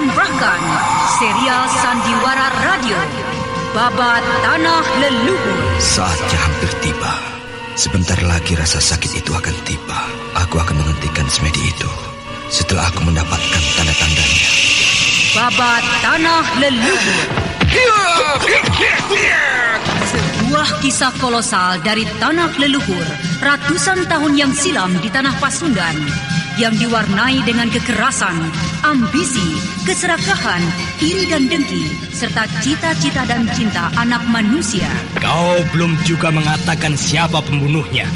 mempersembahkan serial Sandiwara Radio, Babat Tanah Leluhur. Saatnya hampir tiba. Sebentar lagi rasa sakit itu akan tiba. Aku akan menghentikan semedi itu setelah aku mendapatkan tanda-tandanya. Babat Tanah Leluhur. Sebuah kisah kolosal dari tanah leluhur ratusan tahun yang silam di tanah Pasundan, yang diwarnai dengan kekerasan, ambisi, keserakahan, iri dan dengki, serta cita-cita dan cinta anak manusia. Kau belum juga mengatakan siapa pembunuhnya.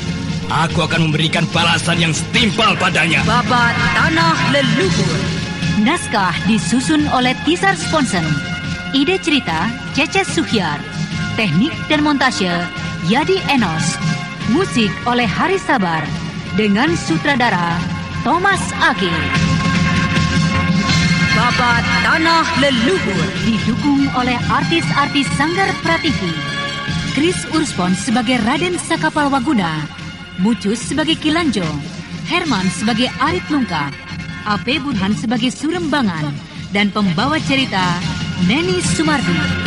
Aku akan memberikan balasan yang setimpal padanya. Babat Tanah Leluhur. Naskah disusun oleh Tisar Sponsen. Ide cerita Cece Suhyar. Teknik dan montase Yadi Enos. Musik oleh Haris Sabar dengan sutradara Thomas Age. Babat Tanah Leluhur Didukung oleh artis-artis Sanggar Prativi. Chris Urspon sebagai Raden Sakapal Waguna, Mucus sebagai Kilanjo, Herman sebagai Arit Lungka, AP Burhan sebagai Surembangan, dan pembawa cerita Neni Sumardi.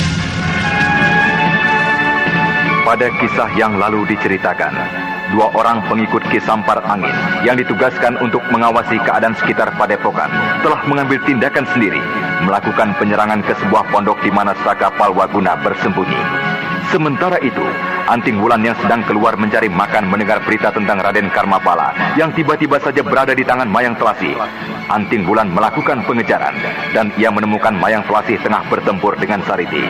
Pada kisah yang lalu diceritakan, dua orang pengikut Ki Sampar Angin yang ditugaskan untuk mengawasi keadaan sekitar Padepokan telah mengambil tindakan sendiri, melakukan penyerangan ke sebuah pondok di mana Sakapal Waguna bersembunyi. Sementara itu, Anting Wulan yang sedang keluar mencari makan mendengar berita tentang Raden Karmapala yang tiba-tiba saja berada di tangan Mayang Telasih. Anting Wulan melakukan pengejaran dan ia menemukan Mayang Telasih tengah bertempur dengan Sariti.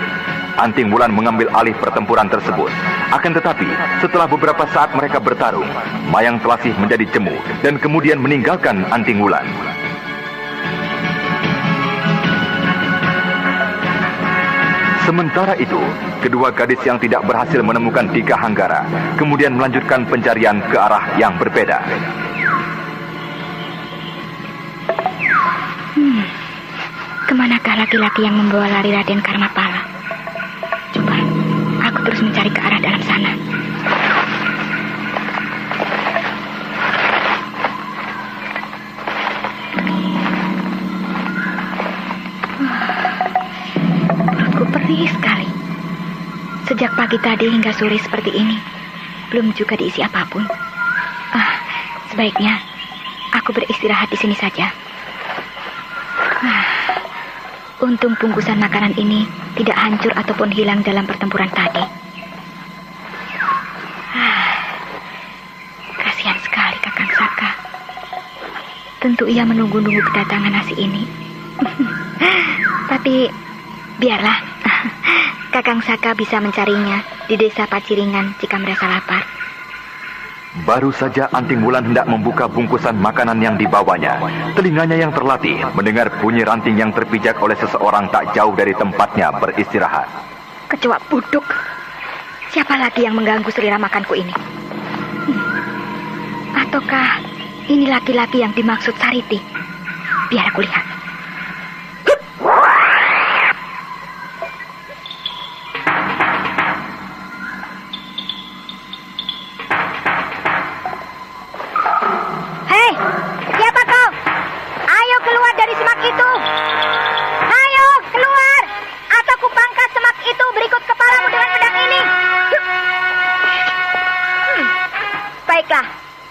Anting Wulan mengambil alih pertempuran tersebut. Akan tetapi, setelah beberapa saat mereka bertarung, Mayang Telasih menjadi jemu dan kemudian meninggalkan Anting Wulan. Sementara itu, kedua gadis yang tidak berhasil menemukan Dika Hanggara kemudian melanjutkan pencarian ke arah yang berbeda. Kemanakah laki-laki yang membawa lari Raden Karmapala? Coba, aku terus mencari ke arah dalam sana. Perutku perih sekali. Sejak pagi tadi hingga sore seperti ini, belum juga diisi apapun. Sebaiknya aku beristirahat di sini saja. Untung bungkusan makanan ini tidak hancur ataupun hilang dalam pertempuran tadi. Kasihan sekali Kakang Saka. Tentu ia menunggu-nunggu kedatangan nasi ini. Tapi biarlah. Kakang Saka bisa mencarinya di desa Paciringan jika merasa lapar. Baru saja Anting Wulan hendak membuka bungkusan makanan yang dibawanya, telinganya yang terlatih mendengar bunyi ranting yang terpijak oleh seseorang tak jauh dari tempatnya beristirahat. Kecoa buduk. Siapa lagi yang mengganggu selera makanku ini? Ataukah ini laki-laki yang dimaksud Sariti? Biar aku lihat.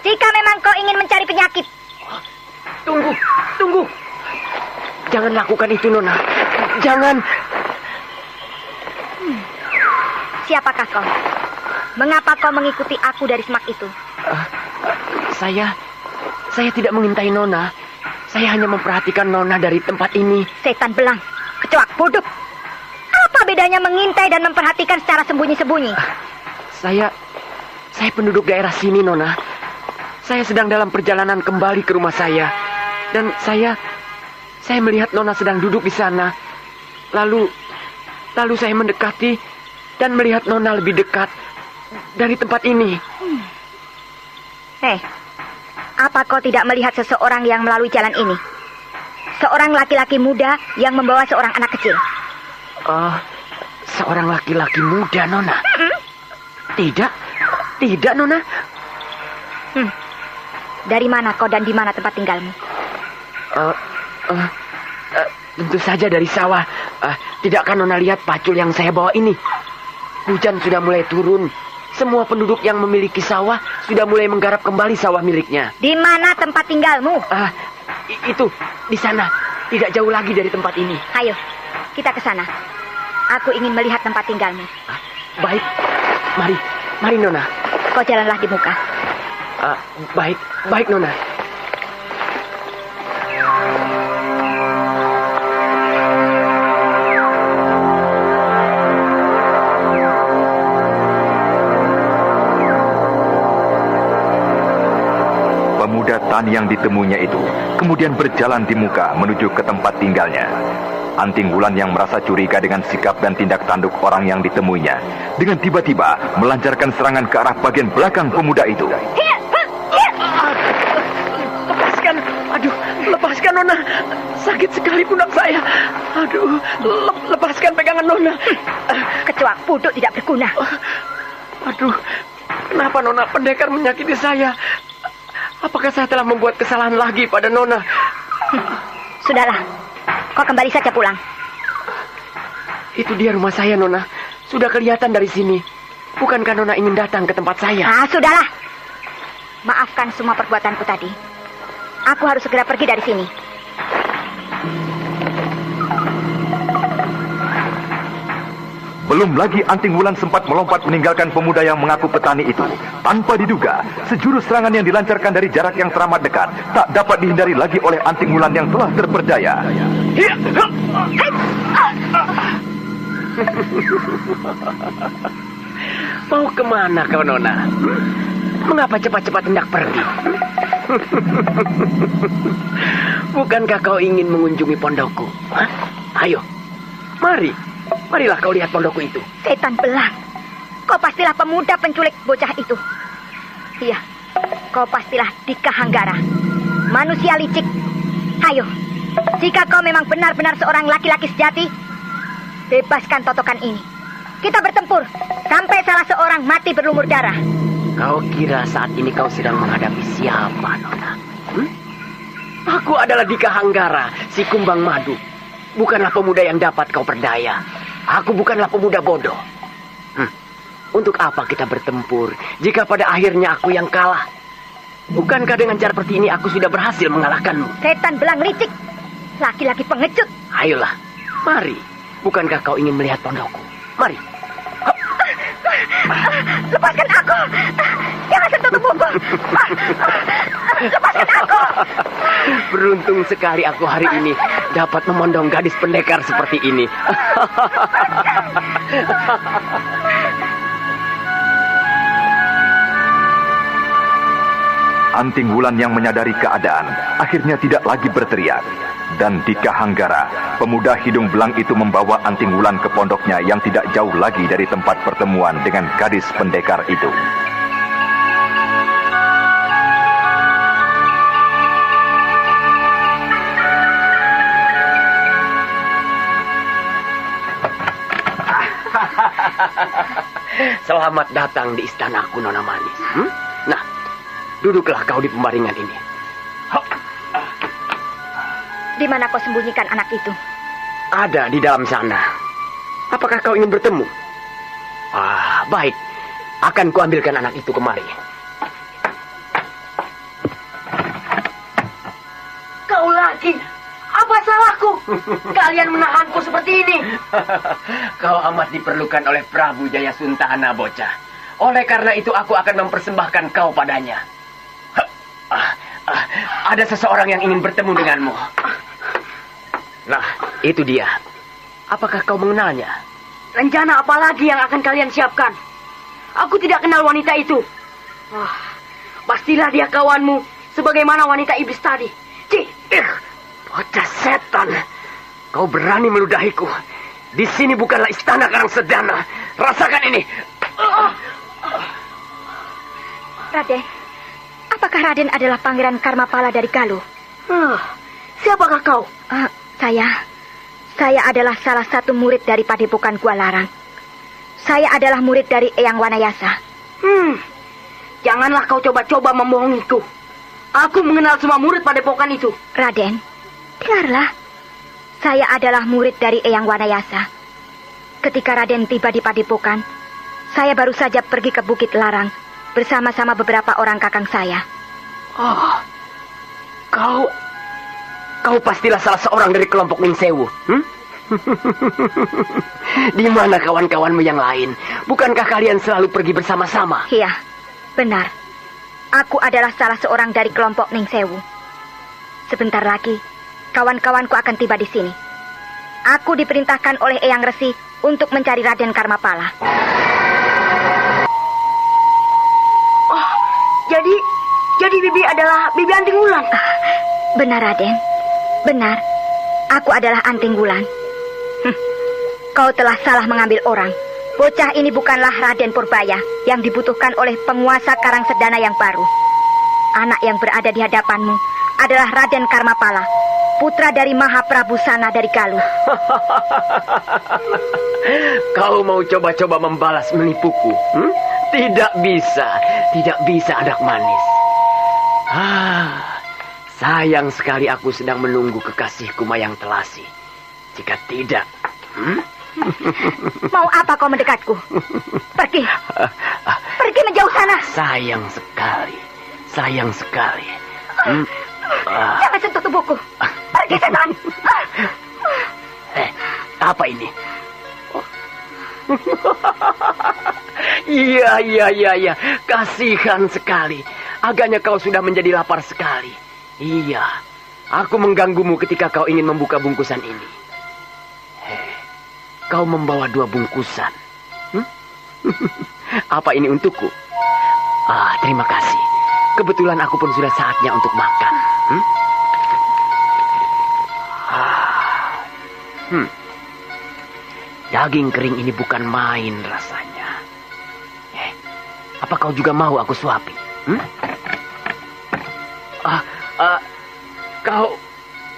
Jika memang kau ingin mencari penyakit. Tunggu. Jangan lakukan itu, Nona. Jangan. Siapakah kau? Mengapa kau mengikuti aku dari semak itu? Saya tidak mengintai Nona. Saya hanya memperhatikan Nona dari tempat ini. Setan belang, kecoa bodoh. Apa bedanya mengintai dan memperhatikan secara sembunyi-sembunyi? Saya penduduk daerah sini, Nona. Saya sedang dalam perjalanan kembali ke rumah saya. Dan saya melihat Nona sedang duduk di sana. Lalu saya mendekati dan melihat Nona lebih dekat dari tempat ini. Apa kau tidak melihat seseorang yang melalui jalan ini? Seorang laki-laki muda yang membawa seorang anak kecil. Seorang laki-laki muda, Nona? Tidak, Nona. Dari mana kau dan di mana tempat tinggalmu? Tentu saja dari sawah. Tidakkah Nona lihat pacul yang saya bawa ini? Hujan sudah mulai turun. Semua penduduk yang memiliki sawah sudah mulai menggarap kembali sawah miliknya. Di mana tempat tinggalmu? Itu, di sana. Tidak jauh lagi dari tempat ini. Ayo, kita ke sana. Aku ingin melihat tempat tinggalmu. Baik, mari Nona. Kau jalanlah di muka. Baik Nona. Pemuda tani yang ditemuinya itu kemudian berjalan di muka menuju ke tempat tinggalnya. Anting Wulan yang merasa curiga dengan sikap dan tindak tanduk orang yang ditemuinya, dengan tiba-tiba melancarkan serangan ke arah bagian belakang pemuda itu. Lepaskan Nona. Sakit sekali pundak saya. Lepaskan pegangan Nona. Kecoak bodoh tidak berguna. Kenapa Nona pendekar menyakiti saya? Apakah saya telah membuat kesalahan lagi pada Nona? Sudahlah, kau kembali saja pulang. Itu dia rumah saya, Nona. Sudah kelihatan dari sini. Bukankah Nona ingin datang ke tempat saya? Sudahlah. Maafkan semua perbuatanku tadi. Aku harus segera pergi dari sini. Belum lagi Anting Wulan sempat melompat meninggalkan pemuda yang mengaku petani itu. Tanpa diduga, sejurus serangan yang dilancarkan dari jarak yang teramat dekat tak dapat dihindari lagi oleh Anting Wulan yang telah terperdaya. Mau kemana kau, Nona? Mengapa cepat-cepat hendak pergi? Bukankah kau ingin mengunjungi pondokku? Ayo, marilah kau lihat pondokku itu. Setan belang, kau pastilah pemuda penculik bocah itu. Iya, kau pastilah Dika Hanggara, manusia licik. Ayo, jika kau memang benar-benar seorang laki-laki sejati, bebaskan totokan ini. Kita bertempur sampai salah seorang mati berlumur darah. Kau kira saat ini kau sedang menghadapi siapa, Nona? Aku adalah Dika Hanggara, si kumbang madu. Bukanlah pemuda yang dapat kau perdaya. Aku bukanlah pemuda bodoh. Untuk apa kita bertempur jika pada akhirnya aku yang kalah? Bukankah dengan cara seperti ini aku sudah berhasil mengalahkanmu? Setan belang licik, laki-laki pengecut. Ayolah, mari. Bukankah kau ingin melihat pondokku? Mari. Lepaskan aku. Jangan sentuh tubuhku. Lepaskan aku. Beruntung sekali aku hari ini dapat memondong gadis pendekar seperti ini. Anting Wulan yang menyadari keadaan akhirnya tidak lagi berteriak. Dan Dika Hanggara, pemuda hidung belang itu membawa Anting Wulan ke pondoknya yang tidak jauh lagi dari tempat pertemuan dengan gadis pendekar itu. Selamat datang di istanaku, Nona Manis. Nah, duduklah kau di pembaringan ini. Di mana kau sembunyikan anak itu? Ada di dalam sana. Apakah kau ingin bertemu? Baik. Akan kuambilkan anak itu kemari. Kau lagi? Apa salahku? Kalian menahanku seperti ini. Kau amat diperlukan oleh Prabu Jayasuntana, bocah. Oleh karena itu aku akan mempersembahkan kau padanya. Ada seseorang yang ingin bertemu denganmu. Nah, itu dia. Apakah kau mengenalnya? Rencana apa lagi yang akan kalian siapkan? Aku tidak kenal wanita itu. Pastilah dia kawanmu, sebagaimana wanita iblis tadi. Bocah setan. Kau berani meludahiku. Di sini bukanlah istana Karangsedana. Rasakan ini. Raden, apakah Raden adalah Pangeran Karmapala dari Galuh? Siapakah kau? Saya adalah salah satu murid dari Padepokan Gua Larang. Saya adalah murid dari Eyang Wanayasa. Janganlah kau coba-coba membohongiku. Aku mengenal semua murid Padepokan itu. Raden, dengarlah. Saya adalah murid dari Eyang Wanayasa. Ketika Raden tiba di Padepokan, saya baru saja pergi ke Bukit Larang bersama-sama beberapa orang kakang saya. Oh, kau pastilah salah seorang dari kelompok Ningsewu. Di mana kawan-kawanmu yang lain? Bukankah kalian selalu pergi bersama-sama? Iya, benar. Aku adalah salah seorang dari kelompok Ningsewu. Sebentar lagi, kawan-kawanku akan tiba di sini. Aku diperintahkan oleh Eyang Resi untuk mencari Raden Karmapala. Oh, jadi Bibi adalah Bibi Anting Wulan. Benar, Raden. Benar. Aku adalah Anting Wulan. Kau telah salah mengambil orang. Bocah ini bukanlah Raden Purbaya yang dibutuhkan oleh penguasa Karangsedana yang baru. Anak yang berada di hadapanmu adalah Raden Karmapala, putra dari Mahaprabu Sana dari Galuh. Kau mau coba-coba membalas menipuku? Tidak bisa anak manis. Sayang sekali aku sedang menunggu kekasihku Mayang Telasi. Jika tidak, Mau apa kau mendekatku? Pergi menjauh sana. Sayang sekali. Jangan sentuh tubuhku. Pergi, setan. Apa ini? Iya. Kasihan sekali. Agaknya kau sudah menjadi lapar sekali. Iya. Aku mengganggumu ketika kau ingin membuka bungkusan ini. Kau membawa 2 bungkusan. Apa ini untukku? Terima kasih. Kebetulan aku pun sudah saatnya untuk makan. Daging kering ini bukan main rasanya. Apa kau juga mau aku suapi?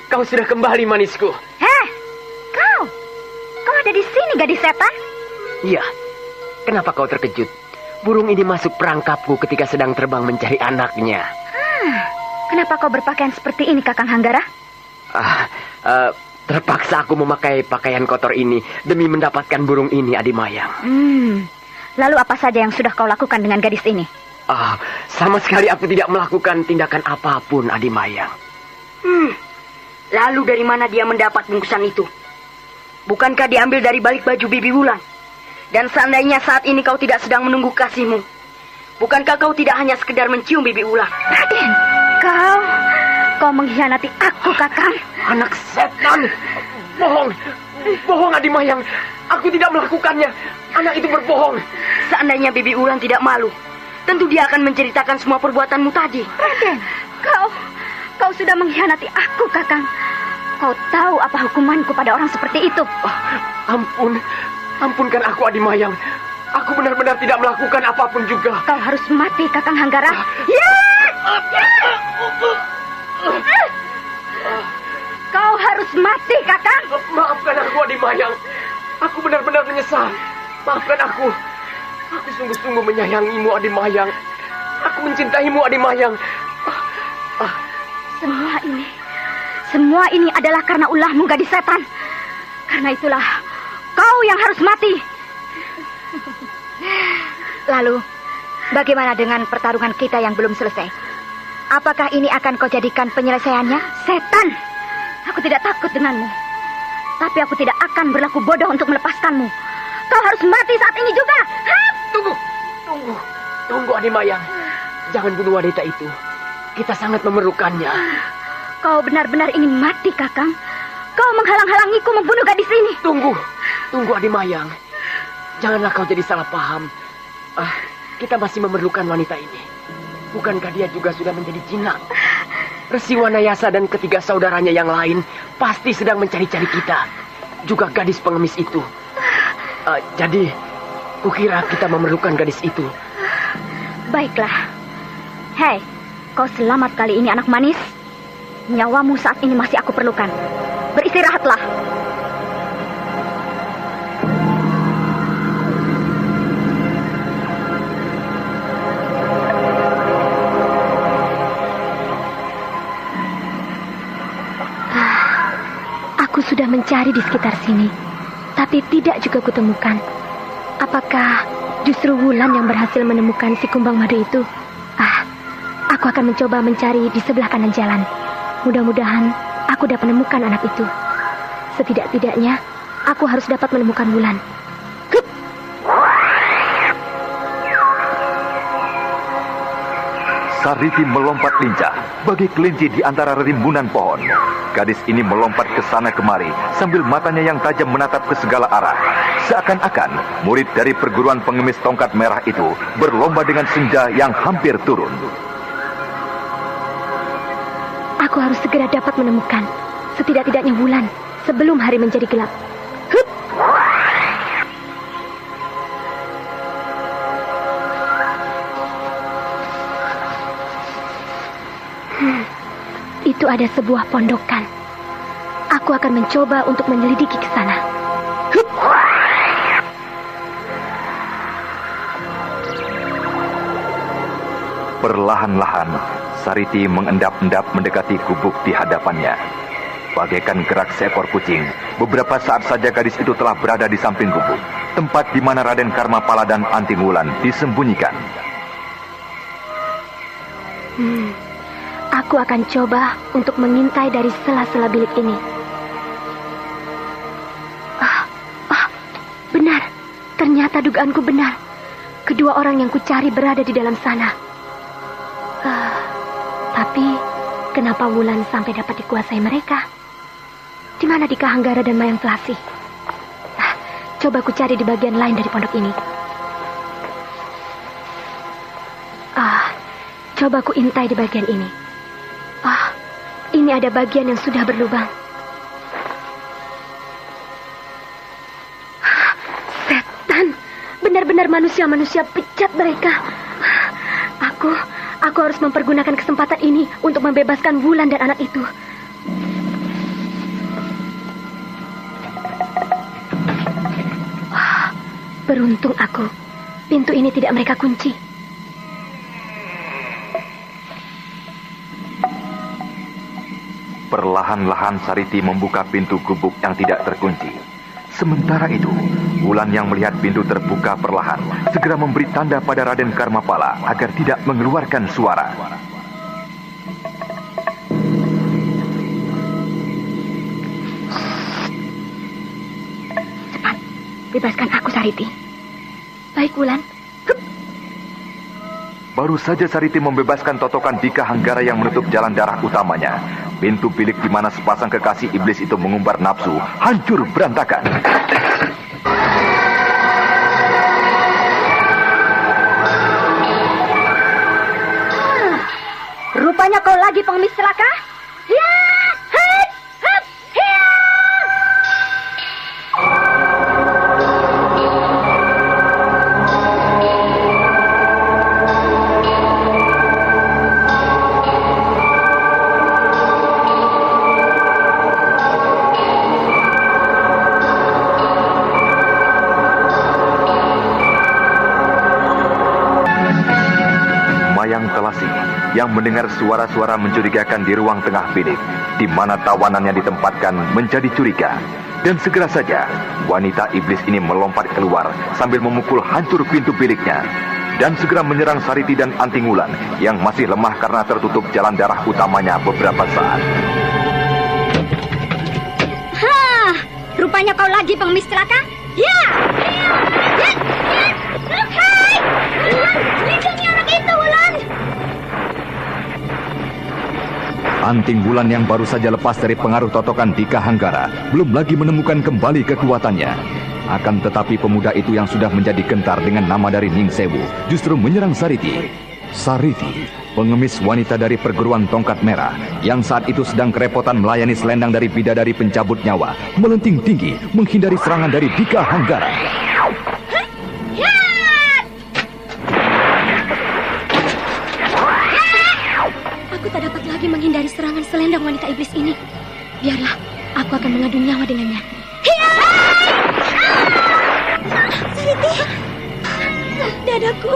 Kau sudah kembali, manisku. Kau ada di sini, gadis setan? Iya. Kenapa kau terkejut? Burung ini masuk perangkapku ketika sedang terbang mencari anaknya. Kenapa kau berpakaian seperti ini, Kakang Hanggara? Terpaksa aku memakai pakaian kotor ini demi mendapatkan burung ini, Adimayang. Lalu apa saja yang sudah kau lakukan dengan gadis ini? Sama sekali aku tidak melakukan tindakan apapun, Adimayang. Lalu dari mana dia mendapat bungkusan itu? Bukankah diambil dari balik baju Bibi Wulan? Dan seandainya saat ini kau tidak sedang menunggu kasihmu, bukankah kau tidak hanya sekedar mencium Bibi Wulan? Raden, kau mengkhianati aku, Kakang. Anak setan. Bohong, Adimayang. Aku tidak melakukannya. Anak itu berbohong. Seandainya Bibi Wulan tidak malu, tentu dia akan menceritakan semua perbuatanmu tadi. Raden, kau sudah mengkhianati aku, Kakang. Kau tahu apa hukumanku pada orang seperti itu? Ampunkan aku, Adimayang. Aku benar-benar tidak melakukan apapun juga. Kau harus mati, Kakang Hanggara. Kau harus mati, Kakang. Maafkan aku, Adimayang. Aku benar-benar menyesal. Maafkan aku. Aku sungguh-sungguh menyayangimu, Adimayang. Aku mencintaimu, Adimayang. Semua ini adalah karena ulahmu, gadis setan. Karena itulah kau yang harus mati. Lalu, bagaimana dengan pertarungan kita yang belum selesai? Apakah ini akan kau jadikan penyelesaiannya? Setan, aku tidak takut denganmu. Tapi aku tidak akan berlaku bodoh untuk melepaskanmu. Kau harus mati saat ini juga. Tunggu, Adimayang. Jangan bunuh wanita itu. Kita sangat memerlukannya. Kau benar-benar ingin mati, Kakang? Kau menghalang-halangiku membunuh gadis ini. Tunggu, Adimayang. Janganlah kau jadi salah paham. Kita masih memerlukan wanita ini. Bukankah dia juga sudah menjadi jinak? Resi Wanayasa dan ketiga saudaranya yang lain pasti sedang mencari-cari kita. Juga gadis pengemis itu. Jadi, kukira kita memerlukan gadis itu. Baiklah. Hei, kau selamat kali ini, anak manis. Nyawamu saat ini masih aku perlukan. Beristirahatlah. sudah mencari di sekitar sini, tapi tidak juga kutemukan. Apakah justru Wulan yang berhasil menemukan si kumbang madu itu? Aku akan mencoba mencari di sebelah kanan jalan. Mudah-mudahan aku dapat menemukan anak itu. Setidak-tidaknya aku harus dapat menemukan Wulan. Hup! Sariti melompat lincah bagai kelinci di antara rimbunan pohon. Gadis ini melompat ke sana kemari sambil matanya yang tajam menatap ke segala arah. Seakan-akan murid dari perguruan pengemis tongkat merah itu berlomba dengan senja yang hampir turun. Aku harus segera dapat menemukan setidak-tidaknya Wulan sebelum hari menjadi gelap. Hup! Itu ada sebuah pondokan. Aku akan mencoba untuk menyelidiki ke sana. Hup! Perlahan-lahan, Sariti mengendap-endap mendekati gubuk di hadapannya. Bagaikan gerak seekor kucing, beberapa saat saja gadis itu telah berada di samping gubuk, tempat di mana Raden Karmapala dan Anting Wulan disembunyikan. Aku akan coba untuk mengintai dari sela-sela bilik ini. Benar, ternyata dugaanku benar. Kedua orang yang kucari berada di dalam sana. Tapi kenapa Wulan sampai dapat dikuasai mereka? Di mana Dika Hanggara dan Mayang Selasih? Coba ku cari di bagian lain dari pondok ini. Coba ku intai di bagian ini. Ini ada bagian yang sudah berlubang. Setan, benar-benar manusia-manusia bejat mereka. Aku harus mempergunakan kesempatan ini untuk membebaskan Wulan dan anak itu. Beruntung aku, pintu ini tidak mereka kunci. Perlahan-lahan Sariti membuka pintu gubuk yang tidak terkunci. Sementara itu, Wulan yang melihat pintu terbuka perlahan segera memberi tanda pada Raden Karmapala agar tidak mengeluarkan suara. Cepat, bebaskan aku, Sariti. Baik, Wulan. Baru saja Sariti membebaskan totokan Dika Hanggara yang menutup jalan darah utamanya, pintu bilik di mana sepasang kekasih iblis itu mengumbar nafsu hancur berantakan. Rupanya kau lagi pengemis celaka? Ya! Hei! Hep! Hiya! Mayang Selasih yang mendengar suara-suara mencurigakan di ruang tengah bilik, di mana tawanannya ditempatkan menjadi curiga. Dan segera saja, wanita iblis ini melompat keluar sambil memukul hancur pintu biliknya. Dan segera menyerang Sariti dan Anting Wulan yang masih lemah karena tertutup jalan darah utamanya beberapa saat. Rupanya kau lagi pengemis celaka? Ya! Hei! Lindungi anak itu, Wulan! Anting Wulan yang baru saja lepas dari pengaruh totokan Dika Hanggara belum lagi menemukan kembali kekuatannya. Akan tetapi pemuda itu yang sudah menjadi gentar dengan nama dari Ning Sewu justru menyerang Sariti. Sariti, pengemis wanita dari perguruan tongkat merah yang saat itu sedang kerepotan melayani selendang dari bidadari pencabut nyawa, melenting tinggi menghindari serangan dari Dika Hanggara. Aku tak dapat lagi menghindari serangan selendang wanita iblis ini. Biarlah, aku akan mengadu nyawa dengannya. Sariti, dadaku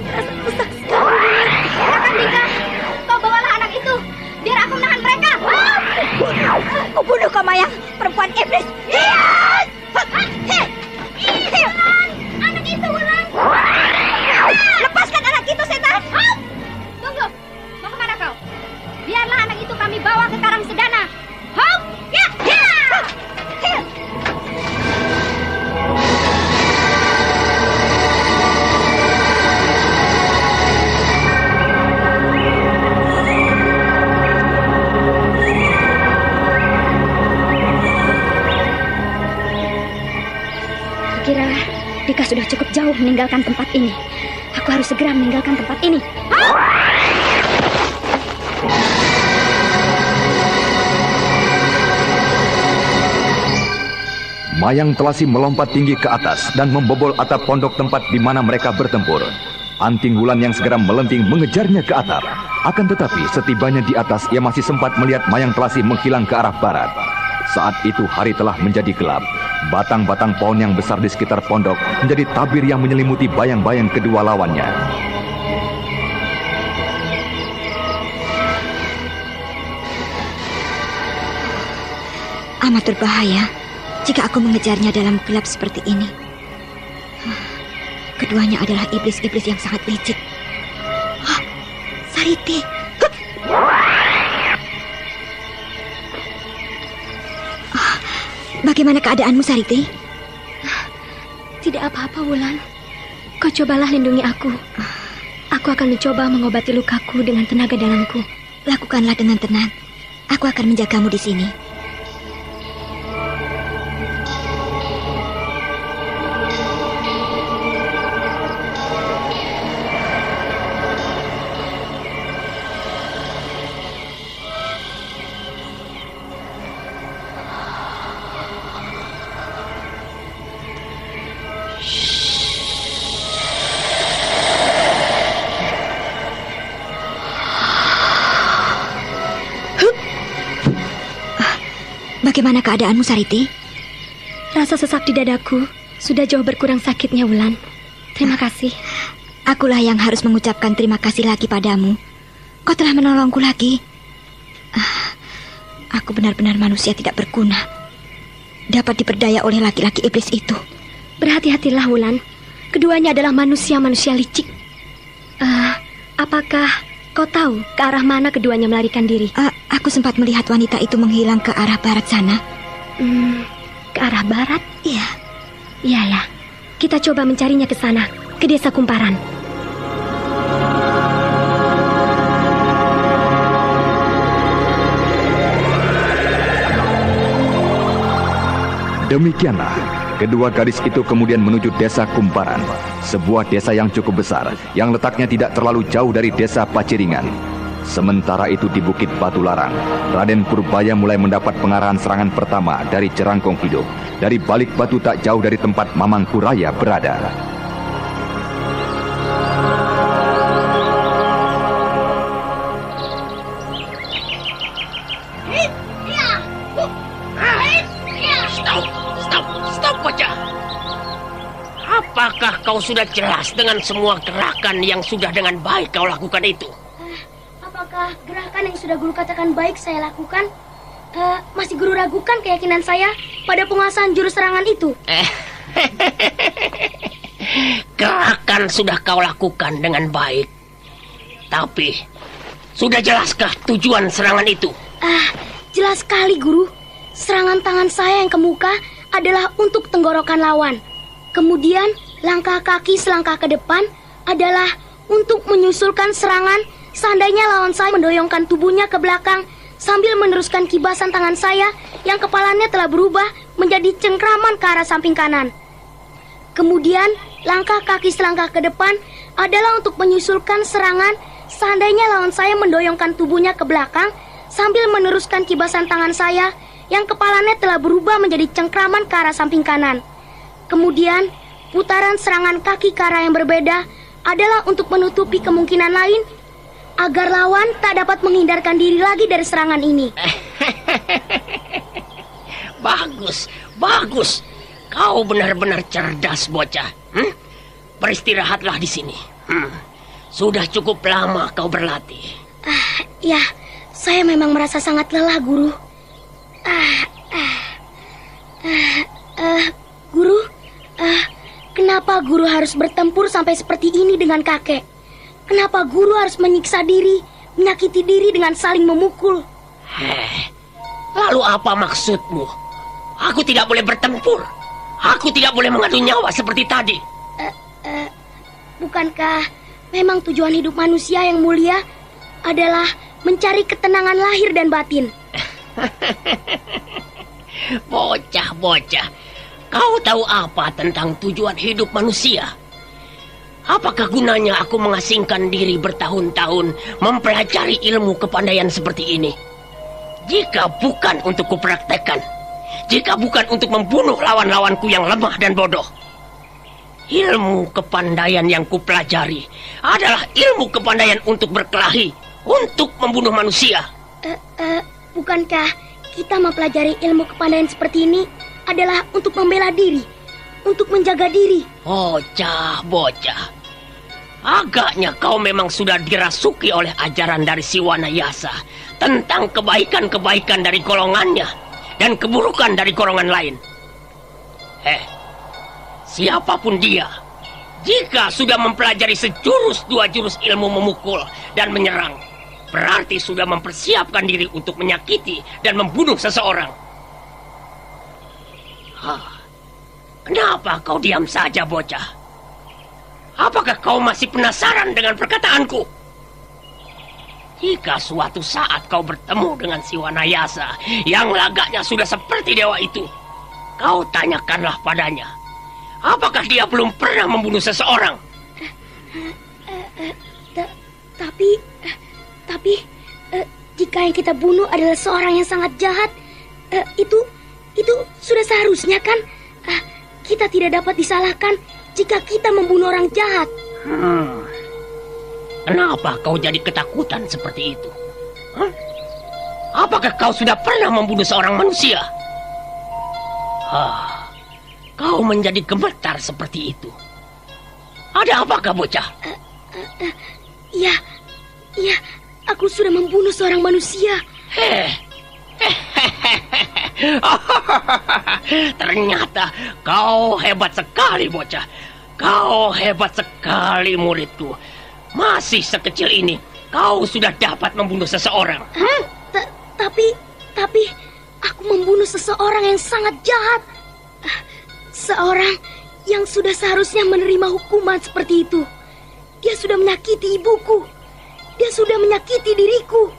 terasa rusak sekali. Silakan, Dika. Kau bawalah anak itu, biar aku menahan mereka. Kubunuh kau, Mayang, perempuan iblis. Anak itu, Wulan. Lepaskan anak itu, setan. Tunggu, mau kemana kau? Biarlah anak itu kami bawa ke Karang Sedana. Hop! Ya! Kira Dika sudah cukup jauh meninggalkan tempat ini. Aku harus segera meninggalkan tempat ini. Mayang Telasi melompat tinggi ke atas dan membobol atap pondok tempat di mana mereka bertempur. Anting Wulan yang segera melenting mengejarnya ke atap. Akan tetapi setibanya di atas, ia masih sempat melihat Mayang Telasi menghilang ke arah barat. Saat itu hari telah menjadi gelap. Batang-batang pohon yang besar di sekitar pondok menjadi tabir yang menyelimuti bayang-bayang kedua lawannya. Amat berbahaya jika aku mengejarnya dalam gelap seperti ini. Keduanya adalah iblis-iblis yang sangat licik. Sariti. Bagaimana keadaanmu, Sariti? Tidak apa-apa, Wulan. Kau cobalah lindungi aku. Aku akan mencoba mengobati lukaku dengan tenaga dalamku. Lakukanlah dengan tenang. Aku akan menjagamu di sini. Bagaimana keadaanmu, Sariti? Rasa sesak di dadaku sudah jauh berkurang sakitnya, Wulan. Terima kasih. Akulah yang harus mengucapkan terima kasih lagi padamu. Kau telah menolongku lagi. Aku benar-benar manusia tidak berguna. Dapat diperdaya oleh laki-laki iblis itu. Berhati-hatilah, Wulan. Keduanya adalah manusia-manusia licik. Apakah kau tahu ke arah mana keduanya melarikan diri? Aku sempat melihat wanita itu menghilang ke arah barat sana. Ke arah barat? Iya. Iya ya. Kita coba mencarinya ke sana, ke desa Kumparan. Demikianlah, kedua gadis itu kemudian menuju desa Kumparan, sebuah desa yang cukup besar, yang letaknya tidak terlalu jauh dari desa Paciringan. Sementara itu di Bukit Batu Larang, Raden Purbaya mulai mendapat pengarahan serangan pertama dari Jerangkong Hidup, dari balik batu tak jauh dari tempat Mamang Kuraya berada. Stop, bocah. Apakah kau sudah jelas dengan semua gerakan yang sudah dengan baik kau lakukan itu? Apakah gerakan yang sudah guru katakan baik saya lakukan? Masih guru ragukan keyakinan saya pada penguasaan jurus serangan itu? Gerakan sudah kau lakukan dengan baik. Tapi, sudah jelaskah tujuan serangan itu? Jelas sekali, Guru. Serangan tangan saya yang ke muka adalah untuk tenggorokan lawan. Kemudian, langkah kaki selangkah ke depan adalah untuk menyusulkan serangan seandainya lawan saya mendoyongkan tubuhnya ke belakang sambil meneruskan kibasan tangan saya yang kepalanya telah berubah menjadi cengkraman ke arah samping kanan. Kemudian, langkah kaki selangkah ke depan adalah untuk menyusulkan serangan seandainya lawan saya mendoyongkan tubuhnya ke belakang sambil meneruskan kibasan tangan saya yang kepalanya telah berubah menjadi cengkraman ke arah samping kanan. Kemudian, putaran serangan kaki ke arah yang berbeda adalah untuk menutupi kemungkinan lain agar lawan tak dapat menghindarkan diri lagi dari serangan ini. Bagus. Kau benar-benar cerdas, bocah. Beristirahatlah di sini. Sudah cukup lama kau berlatih. Ya, saya memang merasa sangat lelah, Guru. Guru, kenapa guru harus bertempur sampai seperti ini dengan kakek? Kenapa guru harus menyiksa diri, menyakiti diri dengan saling memukul? Lalu apa maksudmu? Aku tidak boleh bertempur. Aku tidak boleh mengadu nyawa seperti tadi. Bukankah memang tujuan hidup manusia yang mulia adalah mencari ketenangan lahir dan batin? Bocah-bocah, kau tahu apa tentang tujuan hidup manusia? Apakah gunanya aku mengasingkan diri bertahun-tahun mempelajari ilmu kepandaian seperti ini? Jika bukan untuk kupraktekkan, jika bukan untuk membunuh lawan-lawanku yang lemah dan bodoh. Ilmu kepandaian yang kupelajari adalah ilmu kepandaian untuk berkelahi, untuk membunuh manusia. Bukankah kita mempelajari ilmu kepandaian seperti ini adalah untuk membela diri, untuk menjaga diri? Bocah-bocah, agaknya kau memang sudah dirasuki oleh ajaran dari Siwanayasa tentang kebaikan-kebaikan dari golongannya dan keburukan dari golongan lain. Siapapun dia, jika sudah mempelajari sejurus dua jurus ilmu memukul dan menyerang, berarti sudah mempersiapkan diri untuk menyakiti dan membunuh seseorang. Kenapa kau diam saja, bocah? Apakah kau masih penasaran dengan perkataanku? Jika suatu saat kau bertemu dengan Siwanayasa yang lagaknya sudah seperti dewa itu, kau tanyakanlah padanya, apakah dia belum pernah membunuh seseorang? Tapi jika yang kita bunuh adalah seorang yang sangat jahat, itu sudah seharusnya kan? Kita tidak dapat disalahkan jika kita membunuh orang jahat. Kenapa kau jadi ketakutan seperti itu? Apakah kau sudah pernah membunuh seorang manusia? Kau menjadi gemetar seperti itu. Ada apakah, bocah? Iya, aku sudah membunuh seorang manusia. Ternyata kau hebat sekali, bocah. Kau hebat sekali, muridku. Masih sekecil ini, kau sudah dapat membunuh seseorang. Tapi aku membunuh seseorang yang sangat jahat. Seorang yang sudah seharusnya menerima hukuman seperti itu. Dia sudah menyakiti ibuku. Dia sudah menyakiti diriku.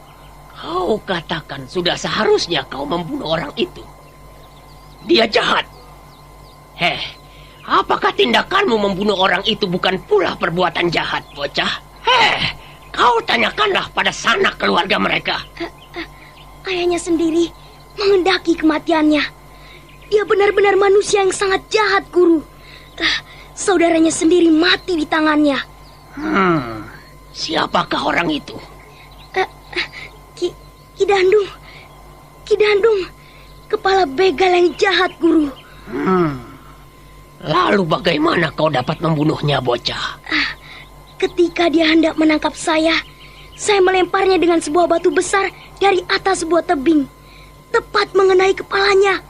Kau katakan sudah seharusnya kau membunuh orang itu. Dia jahat. Apakah tindakanmu membunuh orang itu bukan pula perbuatan jahat, bocah? Kau tanyakanlah pada sanak keluarga mereka. Ayahnya sendiri mengendaki kematiannya. Dia benar-benar manusia yang sangat jahat, Guru. Saudaranya sendiri mati di tangannya. Siapakah orang itu? Ki Dandung, kepala begal yang jahat, Guru. Lalu bagaimana kau dapat membunuhnya, bocah? Ketika dia hendak menangkap saya melemparnya dengan sebuah batu besar dari atas sebuah tebing, tepat mengenai kepalanya.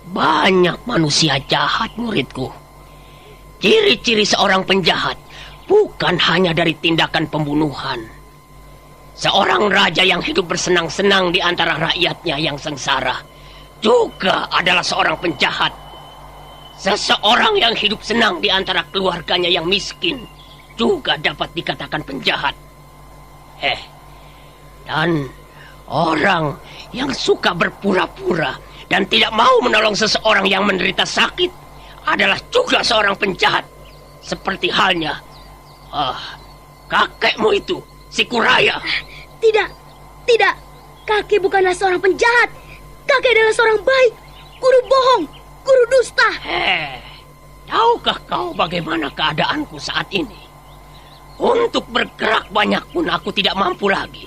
Banyak manusia jahat, muridku. Ciri-ciri seorang penjahat bukan hanya dari tindakan pembunuhan. Seorang raja yang hidup bersenang-senang di antara rakyatnya yang sengsara juga adalah seorang penjahat. Seseorang yang hidup senang di antara keluarganya yang miskin juga dapat dikatakan penjahat. Dan orang yang suka berpura-pura dan tidak mau menolong seseorang yang menderita sakit adalah juga seorang penjahat. Seperti halnya kakekmu itu, si Kuraya. Tidak. Kakek bukanlah seorang penjahat. Kakek adalah seorang baik. Guru bohong, guru dusta. Tahukah kau bagaimana keadaanku saat ini? Untuk bergerak banyak pun aku tidak mampu lagi.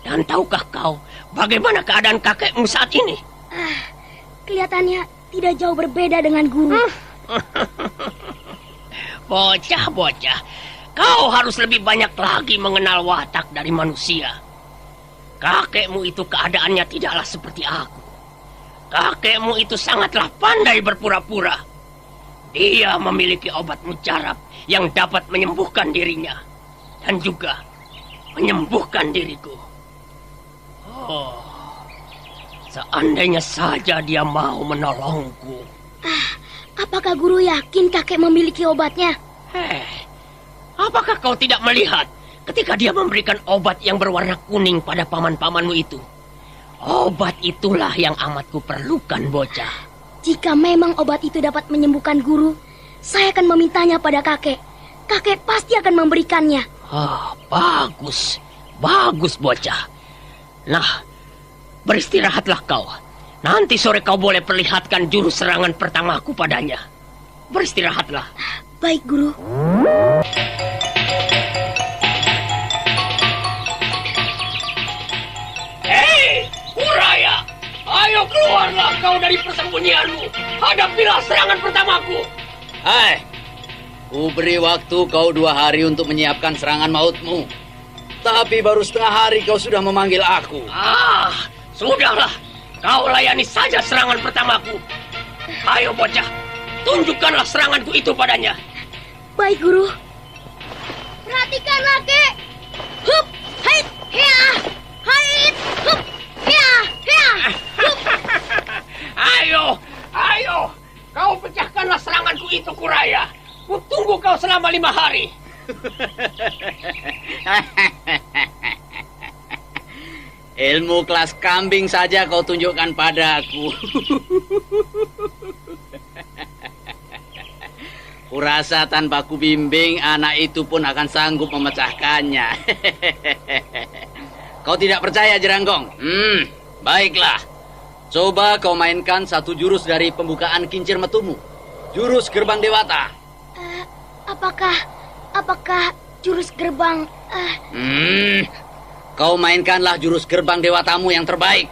Dan tahukah kau bagaimana keadaan kakekmu saat ini? Kelihatannya tidak jauh berbeda dengan guru. Bocah-bocah, kau harus lebih banyak lagi mengenal watak dari manusia. kakekmu itu keadaannya tidaklah seperti aku. Kakekmu itu sangatlah pandai berpura-pura. Dia memiliki obat mujarab yang dapat menyembuhkan dirinya. Dan juga menyembuhkan diriku. Oh, seandainya saja dia mau menolongku. Apakah guru yakin kakek memiliki obatnya? Apakah kau tidak melihat ketika dia memberikan obat yang berwarna kuning pada paman-pamanmu itu? Obat itulah yang amat kuperlukan, bocah. Jika memang obat itu dapat menyembuhkan guru, saya akan memintanya pada kakek. Kakek pasti akan memberikannya. Bagus. Bagus, bocah. Nah, beristirahatlah kau. Nanti sore kau boleh perlihatkan jurus serangan pertamaku padanya. Beristirahatlah. Baik, guru. Hei, Kuraya! Ayo keluarlah kau dari persembunyianmu. Hadapilah serangan pertamaku. Hai, ku beri waktu kau 2 hari untuk menyiapkan serangan mautmu. Tapi baru setengah hari kau sudah memanggil aku. Sudahlah. Kau layani saja serangan pertamaku. Ayo bocah, tunjukkanlah seranganku itu padanya. Baik, guru. Perhatikanlah, Kek. Hup, hait, hea, hait, hup, hea, hea, hup. Ayo, kau pecahkanlah seranganku itu, Kuraya. Kutunggu kau selama 5 hari. Ilmu kelas kambing saja kau tunjukkan padaku. Kurasa tanpa kubimbing anak itu pun akan sanggup memecahkannya. Kau tidak percaya, Jeranggong? Baiklah. Coba kau mainkan satu jurus dari pembukaan kincir metumu. Jurus gerbang dewata. Apakah jurus gerbang... Kau mainkanlah jurus gerbang dewatamu yang terbaik.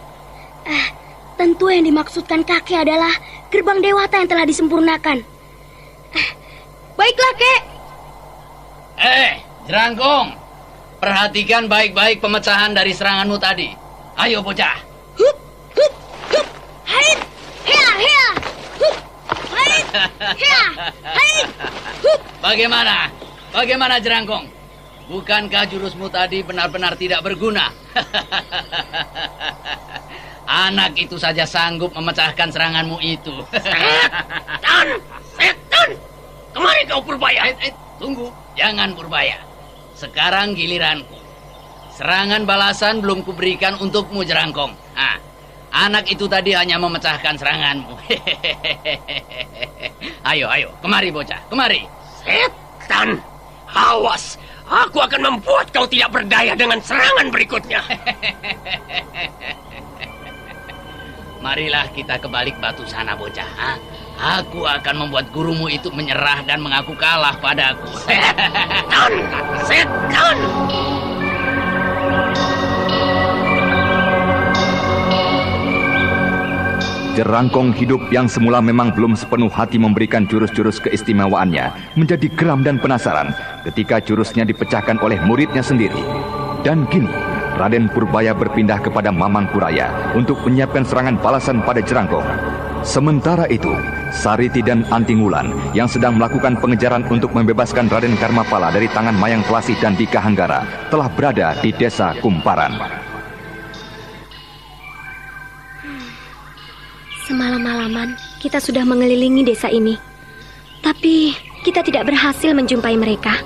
Tentu yang dimaksudkan kakek adalah gerbang dewata yang telah disempurnakan. Baiklah, Kek. Jeranggong, perhatikan baik-baik pemecahan dari seranganmu tadi. Ayo, bocah. Hup, hup, hup, hait, hea, hea, hup, hait, hea, hait, hup. Bagaimana, Jeranggong? Bukankah jurusmu tadi benar-benar tidak berguna? Anak itu saja sanggup memecahkan seranganmu itu. Setan! Kemari kau Purbaya. Tunggu, jangan Purbaya. Sekarang giliranku. Serangan balasan belum kuberikan untukmu, Jeranggong. Anak itu tadi hanya memecahkan seranganmu. Ayo, kemari bocah, kemari. Setan! Awas! Aku akan membuat kau tidak berdaya dengan serangan berikutnya. Marilah kita ke balik batu sana, bocah. Aku akan membuat gurumu itu menyerah dan mengaku kalah padaku. Setan! Jerangkong hidup yang semula memang belum sepenuh hati memberikan jurus-jurus keistimewaannya menjadi geram dan penasaran ketika jurusnya dipecahkan oleh muridnya sendiri. Dan kini Raden Purbaya berpindah kepada Mamang Kuraya untuk menyiapkan serangan balasan pada Jerangkong. Sementara itu, Sariti dan Antingwulan yang sedang melakukan pengejaran untuk membebaskan Raden Karmapala dari tangan Mayang Kelasih dan Dika Hanggara telah berada di desa Kumparan. Semalam-malaman kita sudah mengelilingi desa ini, tapi kita tidak berhasil menjumpai mereka.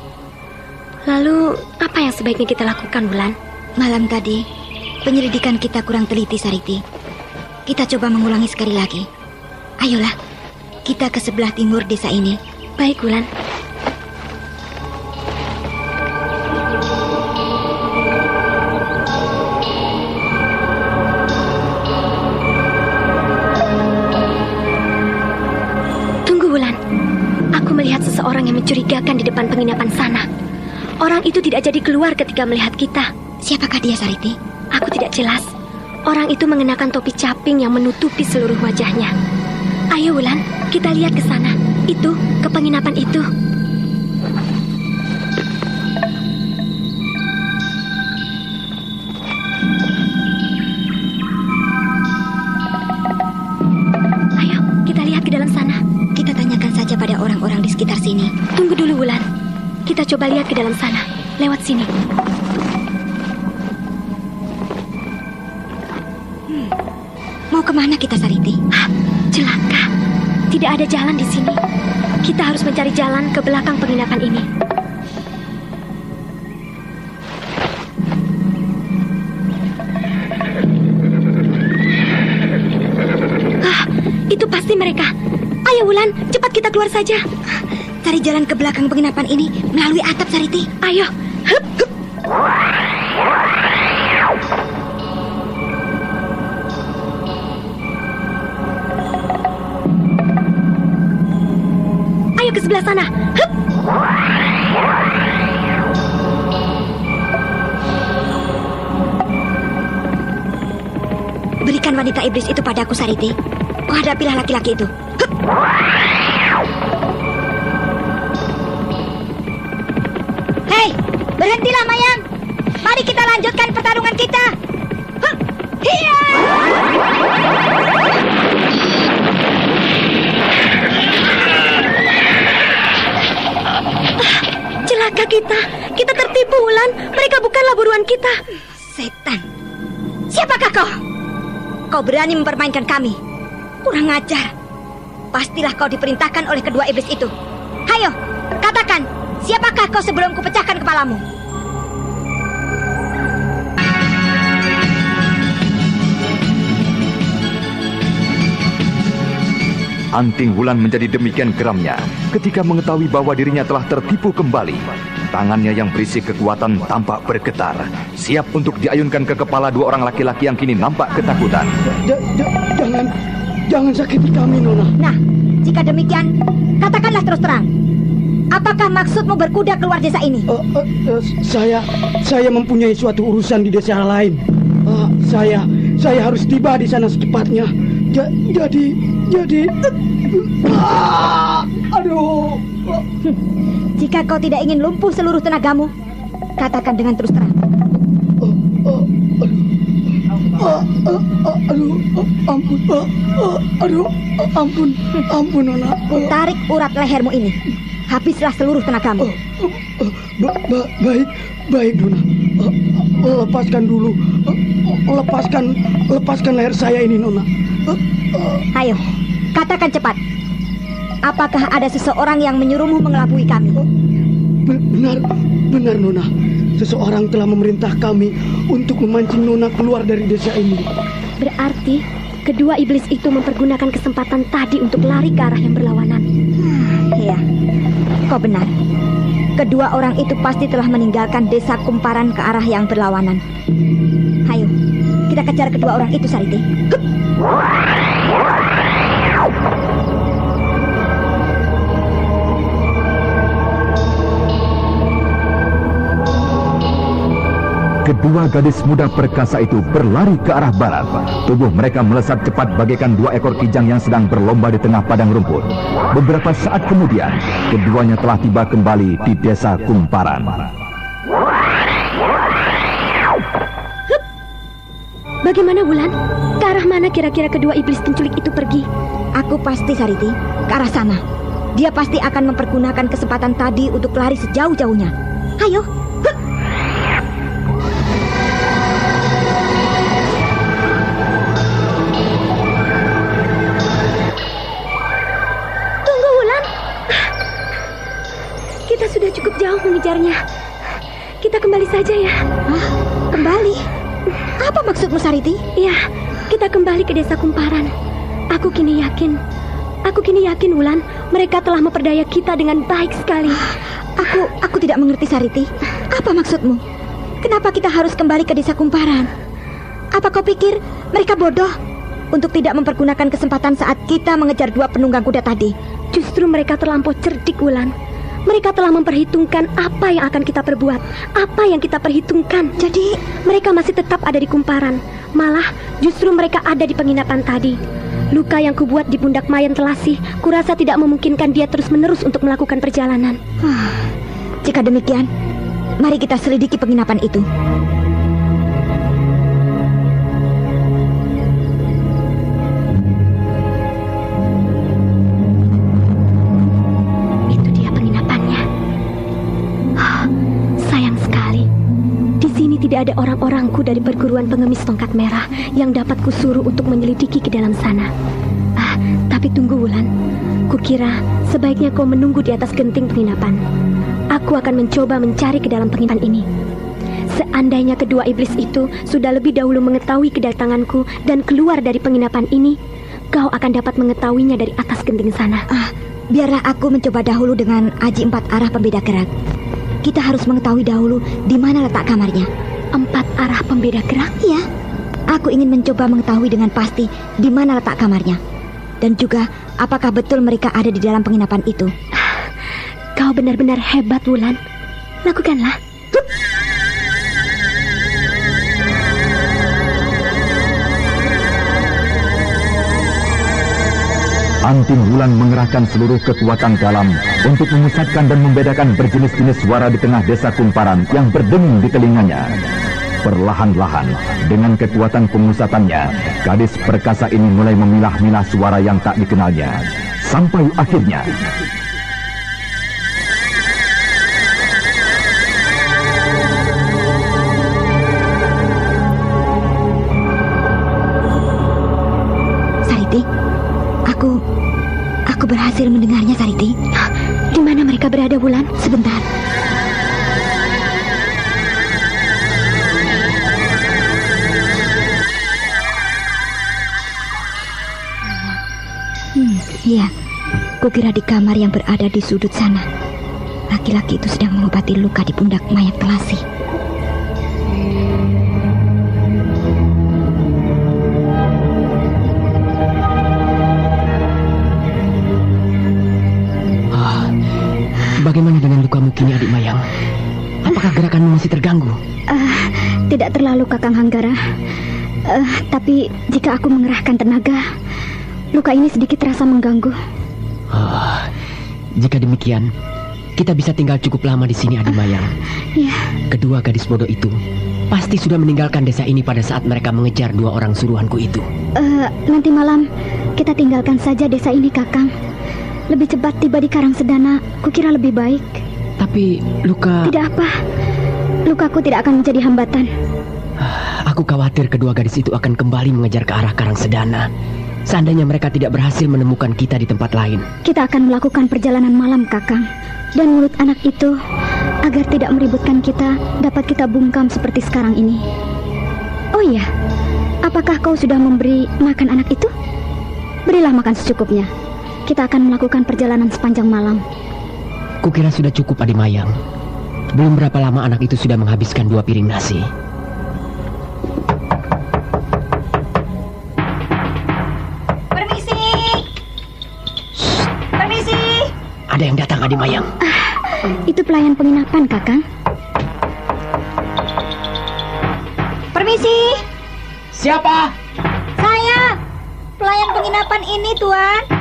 Lalu apa yang sebaiknya kita lakukan, Wulan? Malam tadi penyelidikan kita kurang teliti, Sariti. Kita coba mengulangi sekali lagi. Ayolah, kita ke sebelah timur desa ini. Baik, Wulan. Seseorang yang mencurigakan di depan penginapan sana. Orang itu tidak jadi keluar ketika melihat kita. Siapakah dia, Sariti? Aku tidak jelas. Orang itu mengenakan topi caping yang menutupi seluruh wajahnya. Ayo, Wulan, kita lihat ke sana. Itu, ke penginapan itu. orang-orang di sekitar sini. Tunggu dulu, Wulan. Kita coba lihat ke dalam sana. Lewat sini. Mau kemana kita, Sariti? Celaka. Tidak ada jalan di sini. Kita harus mencari jalan ke belakang penginapan ini. Itu pasti mereka. Ayo, Wulan, cepat kita keluar saja. Cari jalan ke belakang penginapan ini melalui atap, Sariti. Ayo. Hup, hup. Ayo ke sebelah sana. Hup. Berikan wanita iblis itu padaku, Sariti. Kau hadapilah laki-laki itu. Hup. Hei, berhentilah Mayang. Mari kita lanjutkan pertarungan kita. Hup. Hiya! Celaka kita. Kita tertipu, Wulan. Mereka bukanlah buruan kita. Setan. Siapakah kau? Kau berani mempermainkan kami. Kurang ajar. Pastilah kau diperintahkan oleh kedua iblis itu. Hayo, katakan, siapakah kau sebelum kupecahkan kepalamu? Anting Wulan menjadi demikian geramnya ketika mengetahui bahwa dirinya telah tertipu kembali. Tangannya yang berisi kekuatan tampak bergetar, siap untuk diayunkan ke kepala dua orang laki-laki yang kini nampak ketakutan. Jangan sakiti kami, Nona. Nah, jika demikian, katakanlah terus terang. Apakah maksudmu berkuda keluar desa ini? Saya mempunyai suatu urusan di desa lain. Saya harus tiba di sana secepatnya. Jadi, aduh. Jika kau tidak ingin lumpuh seluruh tenagamu, katakan dengan terus terang. Ampun, Nona. Tarik urat lehermu ini. Habislah seluruh tenagamu. Baik, Nona. Lepaskan dulu. Lepaskan leher saya ini, Nona. Ayo, katakan cepat. Apakah ada seseorang yang menyuruhmu mengelabui kami? Benar, Nona. Seseorang telah memerintah kami untuk memancing Nona keluar dari desa ini. Berarti kedua iblis itu mempergunakan kesempatan tadi untuk lari ke arah yang berlawanan. Iya, kau benar. Kedua orang itu pasti telah meninggalkan desa Kumparan ke arah yang berlawanan. Ayo, kita kejar kedua orang itu, Sariti. Kedua gadis muda perkasa itu berlari ke arah barat. Tubuh mereka melesat cepat bagaikan dua ekor kijang yang sedang berlomba di tengah padang rumput. Beberapa saat kemudian, keduanya telah tiba kembali di desa Kumparan. Bagaimana, Wulan? Ke arah mana kira-kira kedua iblis penculik itu pergi? Aku pasti, Sariti, ke arah sana. Dia pasti akan mempergunakan kesempatan tadi untuk lari sejauh-jauhnya. Ayo. Tunggu, Wulan. Kita sudah cukup jauh mengejarnya. Kita kembali saja ya. Hah? Kembali? Apa maksudmu, Sariti? Ya, kita kembali ke desa Kumparan. Aku kini yakin, Wulan, mereka telah memperdaya kita dengan baik sekali. Aku tidak mengerti, Sariti. Apa maksudmu? Kenapa kita harus kembali ke desa Kumparan? Apa kau pikir mereka bodoh untuk tidak mempergunakan kesempatan saat kita mengejar dua penunggang kuda tadi? Justru mereka terlampau cerdik, Wulan. Mereka telah memperhitungkan apa yang akan kita perbuat, apa yang kita perhitungkan. Jadi, mereka masih tetap ada di Kumparan. Malah, justru mereka ada di penginapan tadi. Luka yang kubuat di pundak Mayan Telasih, kurasa tidak memungkinkan dia terus-menerus untuk melakukan perjalanan. Jika demikian, mari kita selidiki penginapan itu. tidak ada orang-orangku dari perguruan pengemis tongkat merah yang dapat kusuruh untuk menyelidiki ke dalam sana. Tapi tunggu, Wulan. Kukira sebaiknya kau menunggu di atas genting penginapan. Aku akan mencoba mencari ke dalam penginapan ini. Seandainya kedua iblis itu sudah lebih dahulu mengetahui kedatanganku dan keluar dari penginapan ini, kau akan dapat mengetahuinya dari atas genting sana. Biarlah aku mencoba dahulu dengan aji 4 arah pembeda gerak. Kita harus mengetahui dahulu di mana letak kamarnya. 4 arah pembeda gerak? Iya. Aku ingin mencoba mengetahui dengan pasti di mana letak kamarnya. Dan juga apakah betul mereka ada di dalam penginapan itu. Kau benar-benar hebat, Wulan. Lakukanlah. Anting Wulan mengerahkan seluruh kekuatan dalam untuk memusatkan dan membedakan berjenis-jenis suara di tengah desa Kumparan yang berdenging di telinganya. Perlahan-lahan, dengan kekuatan pemusatannya, gadis perkasa ini mulai memilah-milah suara yang tak dikenalnya. Sampai akhirnya... Sariti, aku berhasil mendengarnya, Sariti. Di mana mereka berada, Wulan? Sebentar. Iya, kukira di kamar yang berada di sudut sana. Laki-laki itu sedang mengobati luka di pundak mayat Kelasi. Bagaimana dengan lukamu kini, adik Mayang? Apakah gerakanmu masih terganggu? Tidak terlalu, Kakang Hanggara. Tapi jika aku mengerahkan tenaga, luka ini sedikit terasa mengganggu. Jika demikian, kita bisa tinggal cukup lama di sini, adik Mayang. Iya. Kedua gadis bodoh itu pasti sudah meninggalkan desa ini pada saat mereka mengejar 2 orang suruhanku itu. Nanti malam kita tinggalkan saja desa ini, Kakang. Lebih cepat tiba di Karang Sedana, kukira lebih baik. Tapi luka... Tidak apa. Lukaku tidak akan menjadi hambatan. Aku khawatir kedua gadis itu akan kembali mengejar ke arah Karang Sedana. Seandainya mereka tidak berhasil menemukan kita di tempat lain. Kita akan melakukan perjalanan malam, Kakang. Dan mulut anak itu, agar tidak meributkan kita, dapat kita bungkam seperti sekarang ini. Oh iya, apakah kau sudah memberi makan anak itu? Berilah makan secukupnya. Kita akan melakukan perjalanan sepanjang malam. Kukira sudah cukup, adik Mayang. Belum berapa lama anak itu sudah menghabiskan 2 piring nasi. Permisi! Permisi! Ada yang datang, adik Mayang. Itu pelayan penginapan, Kakang. Permisi! Siapa? Saya! Pelayan penginapan ini, Tuan.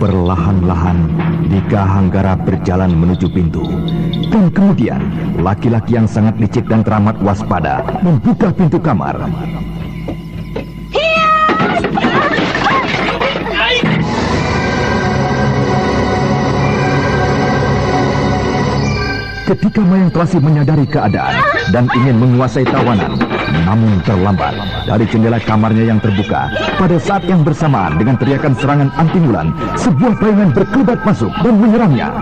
Perlahan-lahan, Dika Hanggara berjalan menuju pintu. Dan kemudian, laki-laki yang sangat licik dan teramat waspada membuka pintu kamar. Ketika Mayang Kelasi menyadari keadaan dan ingin menguasai tawanan, namun terlambat. Dari jendela kamarnya yang terbuka, pada saat yang bersamaan dengan teriakan serangan Anting Wulan, sebuah bayangan berkelebat masuk dan menyerangnya.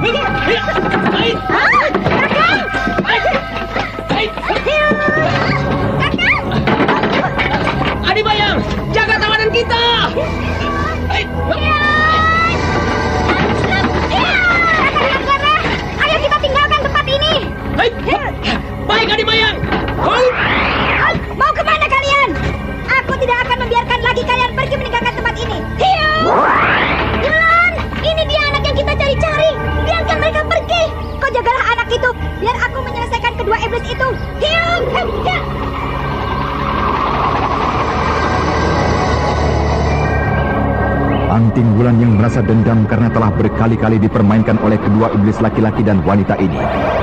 Adik Mayang, jaga tawanan kita! Ayo kita tinggalkan tempat ini. Baik, Adik Mayang. Mau kemana kalian? Aku tidak akan membiarkan lagi kalian pergi meninggalkan tempat ini. Yulan, ini dia anak yang kita cari-cari. Biarkan mereka pergi. Kau jagalah Anting Wulan yang merasa dendam karena telah berkali-kali dipermainkan oleh kedua iblis laki-laki dan wanita ini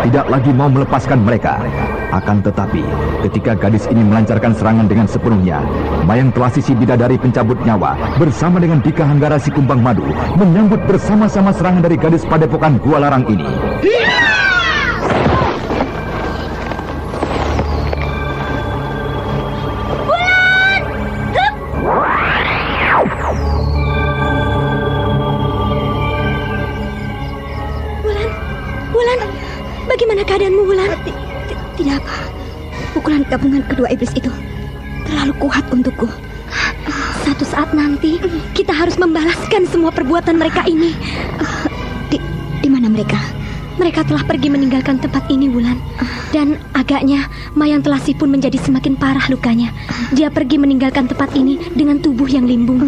tidak lagi mau melepaskan mereka. Akan tetapi, ketika gadis ini melancarkan serangan dengan sepenuhnya, Mayang Telasih si bidadari pencabut nyawa bersama dengan Dika Hanggara si kumbang madu menyambut bersama-sama serangan dari gadis padepokan Gua Larang ini. Bagaimana keadaanmu, Wulan? Tidak apa. Pukulan gabungan kedua iblis itu terlalu kuat untukku. Satu saat nanti kita harus membalaskan semua perbuatan mereka ini. Di mana mereka? Mereka telah pergi meninggalkan tempat ini, Wulan. Dan agaknya Mayang Telasih pun menjadi semakin parah lukanya. Dia pergi meninggalkan tempat ini dengan tubuh yang limbung.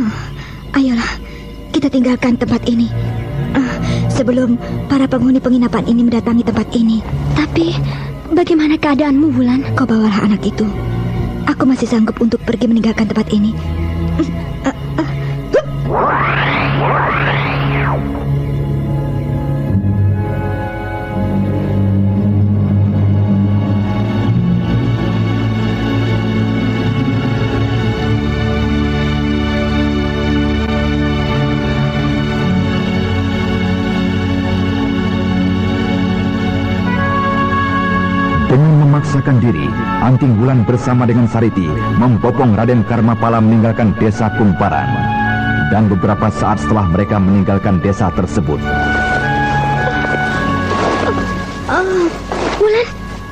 Ayolah, kita tinggalkan tempat ini sebelum para penghuni penginapan ini mendatangi tempat ini. Tapi bagaimana keadaanmu, Wulan? Kau bawalah anak itu. Aku masih sanggup untuk pergi meninggalkan tempat ini. Dengan memaksakan diri, Anting Wulan bersama dengan Sariti membopong Raden Karmapala meninggalkan desa Kumparan. Dan beberapa saat setelah mereka meninggalkan desa tersebut,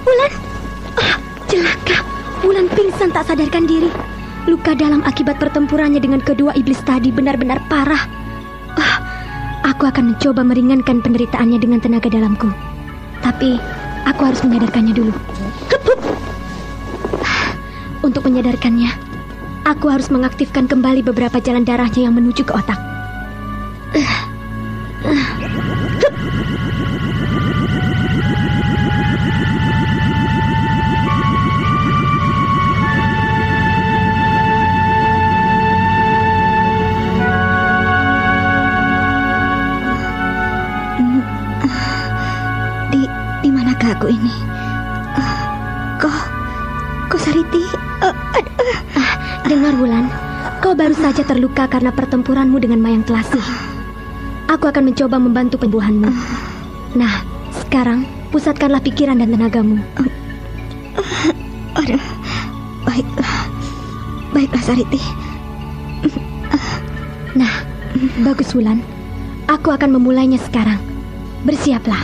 Wulan, celaka. Wulan pingsan tak sadarkan diri. Luka dalam akibat pertempurannya dengan kedua iblis tadi benar-benar parah. Aku akan mencoba meringankan penderitaannya dengan tenaga dalamku. Tapi aku harus menyadarkannya dulu. Untuk menyadarkannya, aku harus mengaktifkan kembali beberapa jalan darahnya yang menuju ke otak. Di manakah aku ini? Kok Sariti? Dengar, Wulan, kau baru saja terluka karena pertempuranmu dengan Mayang Telasih. Aku akan mencoba membantu penyembuhanmu. Nah, sekarang pusatkanlah pikiran dan tenagamu. Baiklah Sariti. Nah, bagus Wulan. Aku akan memulainya sekarang. Bersiaplah.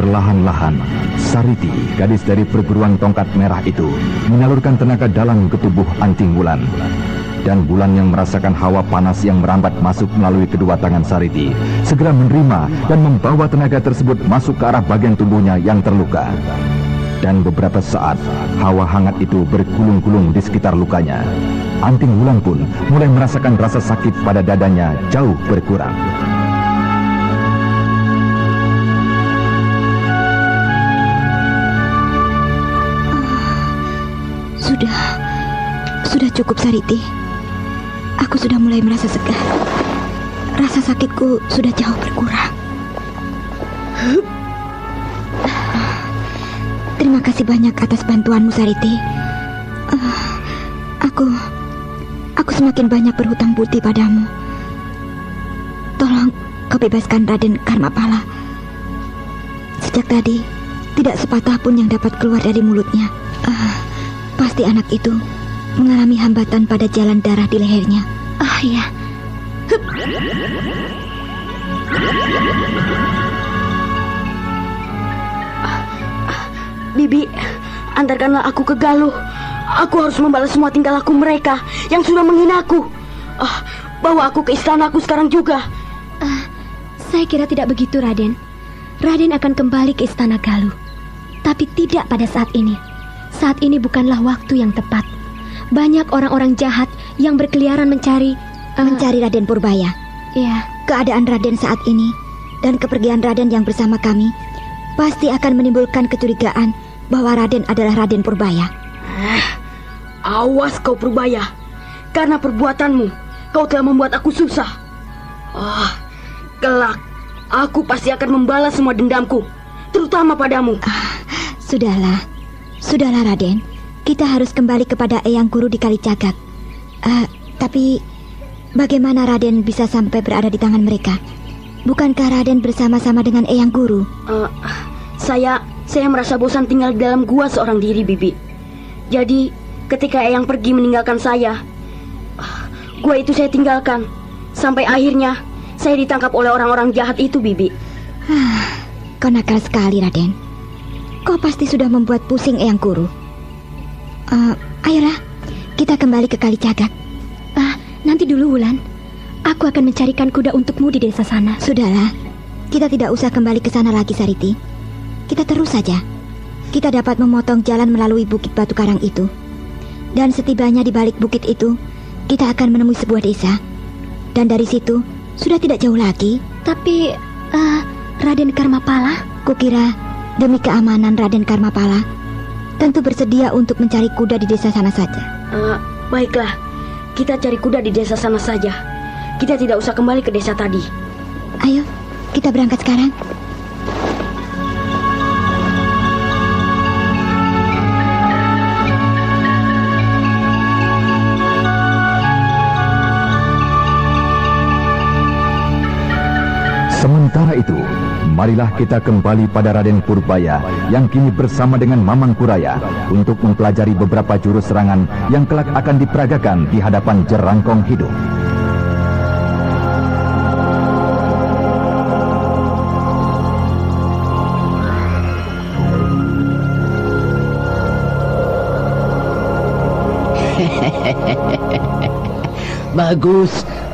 perlahan-lahan Sariti, gadis dari perguruan tongkat merah itu, menyalurkan tenaga dalam ke tubuh Anting Wulan. Dan Wulan yang merasakan hawa panas yang merambat masuk melalui kedua tangan Sariti, segera menerima dan membawa tenaga tersebut masuk ke arah bagian tubuhnya yang terluka. Dan beberapa saat, hawa hangat itu bergulung-gulung di sekitar lukanya. Anting Wulan pun mulai merasakan rasa sakit pada dadanya jauh berkurang. Sudah cukup Sariti. Aku sudah mulai merasa segar. Rasa sakitku sudah jauh berkurang. Terima kasih banyak atas bantuanmu Sariti. Aku semakin banyak berhutang budi padamu. Tolong kau bebaskan Raden Karmapala. Sejak tadi tidak sepatah pun yang dapat keluar dari mulutnya. Pasti anak itu mengalami hambatan pada jalan darah di lehernya. Iya. Bibi, antarkanlah aku ke Galuh. Aku harus membalas semua tingkah laku mereka yang sudah menghinaku. Bawa aku ke istanaku sekarang juga. Saya kira tidak begitu, Raden. Raden akan kembali ke istana Galuh. Tapi tidak pada saat ini. Saat ini bukanlah waktu yang tepat. Banyak orang-orang jahat yang berkeliaran mencari Raden Purbaya. Iya. Keadaan Raden saat ini dan kepergian Raden yang bersama kami pasti akan menimbulkan kecurigaan bahwa Raden adalah Raden Purbaya. Awas kau Purbaya, karena perbuatanmu kau telah membuat aku susah. Kelak aku pasti akan membalas semua dendamku, terutama padamu. Sudahlah Raden, kita harus kembali kepada Eyang Guru di Kalicagak. Tapi bagaimana Raden bisa sampai berada di tangan mereka? Bukankah Raden bersama-sama dengan Eyang Guru? Saya merasa bosan tinggal di dalam gua seorang diri, Bibi. Jadi ketika Eyang pergi meninggalkan saya, gua itu saya tinggalkan. Sampai akhirnya saya ditangkap oleh orang-orang jahat itu, Bibi. Kau nakal sekali, Raden. Kau pasti sudah membuat pusing Eyang Guru. Ayolah, kita kembali ke Kalicagak. Nanti dulu, Wulan. Aku akan mencarikan kuda untukmu di desa sana. Sudahlah, kita tidak usah kembali ke sana lagi, Sariti. Kita terus saja. Kita dapat memotong jalan melalui bukit Batu Karang itu. Dan setibanya di balik bukit itu, kita akan menemui sebuah desa. Dan dari situ, sudah tidak jauh lagi. Tapi, Raden Karmapala? Kukira, demi keamanan Raden Karmapala, tentu bersedia untuk mencari kuda di desa sana saja. Baiklah, kita cari kuda di desa sana saja. Kita tidak usah kembali ke desa tadi. Ayo, kita berangkat sekarang. Sementara itu, marilah kita kembali pada Raden Purbaya yang kini bersama dengan Mamang Kuraya untuk mempelajari beberapa jurus serangan yang kelak akan diperagakan di hadapan Jerangkong Hidup.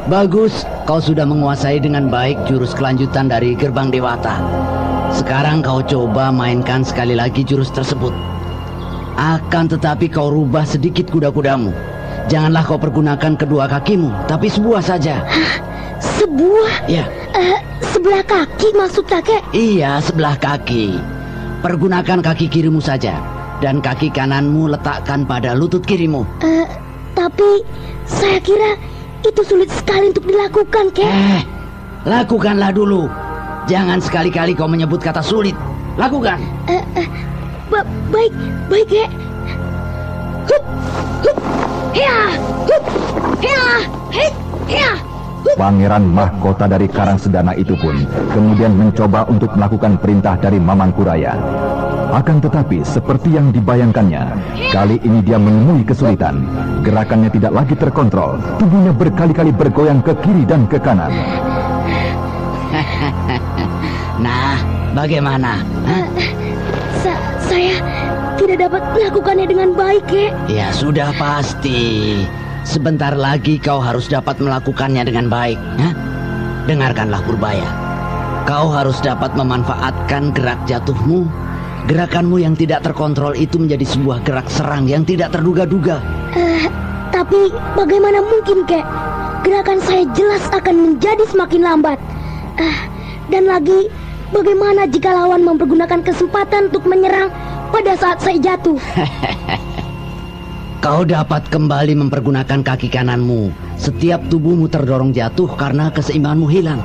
Bagus. Kau sudah menguasai dengan baik jurus kelanjutan dari Gerbang Dewata. Sekarang kau coba mainkan sekali lagi jurus tersebut. Akan tetapi kau rubah sedikit kuda-kudamu. Janganlah kau pergunakan kedua kakimu, tapi sebuah saja. Sebuah? Ya. Sebelah kaki maksud kakek? Iya, sebelah kaki. Pergunakan kaki kirimu saja, dan kaki kananmu letakkan pada lutut kirimu. Tapi saya kira itu sulit sekali untuk dilakukan, Kek. Lakukanlah dulu. Jangan sekali-kali kau menyebut kata sulit. Lakukan. Baik, Kek. Pangeran Mahkota dari Karangsedana itu pun kemudian mencoba untuk melakukan perintah dari Mamang Kuraya. Akan tetapi seperti yang dibayangkannya, kali ini dia menemui kesulitan. Gerakannya tidak lagi terkontrol. Tubuhnya berkali-kali bergoyang ke kiri dan ke kanan. Nah, bagaimana? Saya tidak dapat melakukannya dengan baik, Kek. Ya sudah pasti. Sebentar lagi kau harus dapat melakukannya dengan baik. Dengarkanlah Purbaya. Kau harus dapat memanfaatkan gerak jatuhmu. Gerakanmu yang tidak terkontrol itu menjadi sebuah gerak serang yang tidak terduga-duga. Tapi bagaimana mungkin, Kek? Gerakan saya jelas akan menjadi semakin lambat. Dan lagi, bagaimana jika lawan mempergunakan kesempatan untuk menyerang pada saat saya jatuh? Kau dapat kembali mempergunakan kaki kananmu setiap tubuhmu terdorong jatuh karena keseimbanganmu hilang.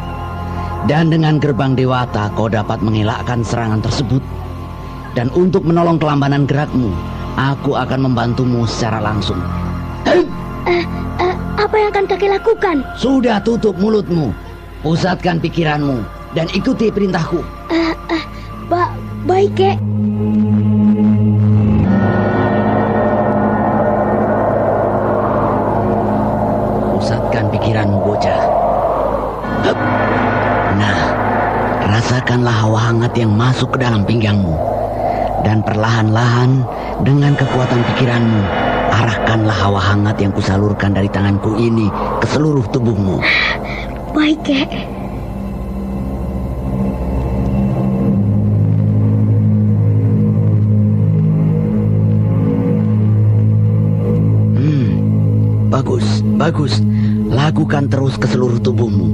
Dan dengan Gerbang Dewata kau dapat mengelakkan serangan tersebut. Dan untuk menolong kelambanan gerakmu, aku akan membantumu secara langsung. Apa yang akan kakek lakukan? Sudah, tutup mulutmu. Pusatkan pikiranmu dan ikuti perintahku. Baik, Kek. Pusatkan pikiranmu, bocah. Nah, rasakanlah hawa hangat yang masuk ke dalam pinggangmu. Dan perlahan-lahan dengan kekuatan pikiranmu, arahkanlah hawa hangat yang kusalurkan dari tanganku ini ke seluruh tubuhmu. Baik, Kek. Bagus. Lakukan terus ke seluruh tubuhmu.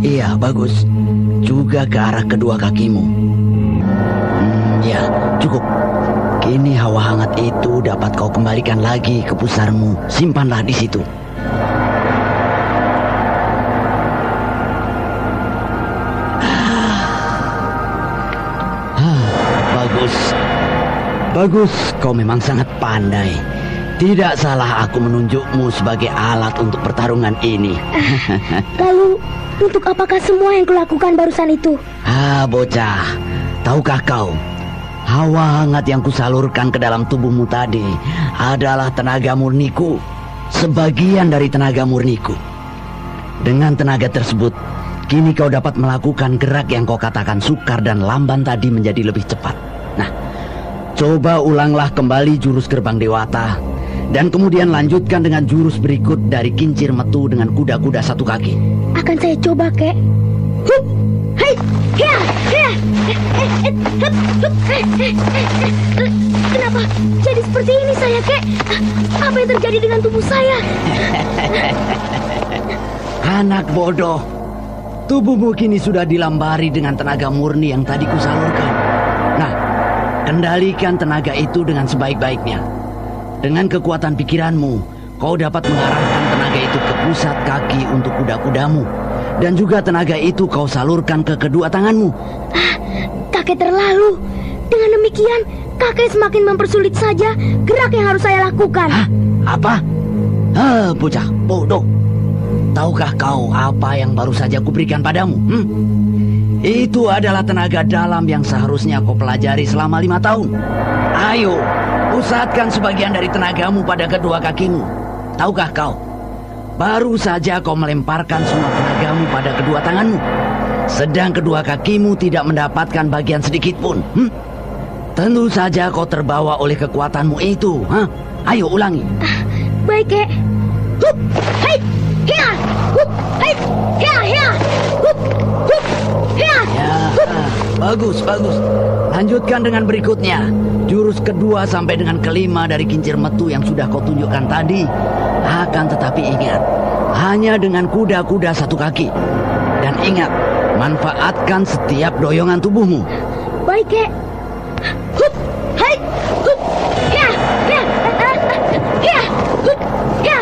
Iya, bagus. juga ke arah kedua kakimu. Ya, cukup. Kini hawa hangat itu dapat kau kembalikan lagi ke pusarmu. Simpanlah di situ. Bagus. Bagus, kau memang sangat pandai. Tidak salah aku menunjukmu sebagai alat untuk pertarungan ini. Lalu, untuk apakah semua yang kulakukan barusan itu? Bocah. Tahukah kau, hawa hangat yang kusalurkan ke dalam tubuhmu tadi adalah tenaga murniku. Sebagian dari tenaga murniku. Dengan tenaga tersebut, kini kau dapat melakukan gerak yang kau katakan sukar dan lamban tadi menjadi lebih cepat. Nah, coba ulanglah kembali jurus gerbang dewata. Dan kemudian lanjutkan dengan jurus berikut dari kincir metu dengan kuda-kuda satu kaki. Akan saya coba, Kek. Hup, hai, hia, hia, hup, hup, kenapa jadi seperti ini saya, Kek? Apa yang terjadi dengan tubuh saya? Anak bodoh, tubuhmu kini sudah dilambari dengan tenaga murni yang tadi kusalurkan. Nah, kendalikan tenaga itu dengan sebaik-baiknya. Dengan kekuatan pikiranmu, kau dapat mengarahkan tenaga itu ke pusat kaki untuk kuda-kudamu. Dan juga tenaga itu kau salurkan ke kedua tanganmu. Kakek terlalu. Dengan demikian, kakek semakin mempersulit saja gerak yang harus saya lakukan. Apa? Bocah bodoh. Tahukah kau apa yang baru saja kuberikan padamu? Itu adalah tenaga dalam yang seharusnya kau pelajari selama 5 tahun. Ayo, pusatkan sebagian dari tenagamu pada kedua kakimu. Tahukah kau, baru saja kau melemparkan semua tenagamu pada kedua tanganmu, sedang kedua kakimu tidak mendapatkan bagian sedikit pun. Tentu saja kau terbawa oleh kekuatanmu itu. Ayo ulangi. Baik, Kek. Hup, hai, hia, hup, hai, hia, hia, hup, hup, hia, hup. Bagus, bagus. Lanjutkan dengan berikutnya. Jurus kedua sampai dengan kelima dari kincir metu yang sudah kau tunjukkan tadi. Akan tetapi ingat, hanya dengan kuda-kuda satu kaki. Dan ingat, manfaatkan setiap doyongan tubuhmu. Baik, Kek. Hup, hai, hup, hia, hia, hia, hup, hia,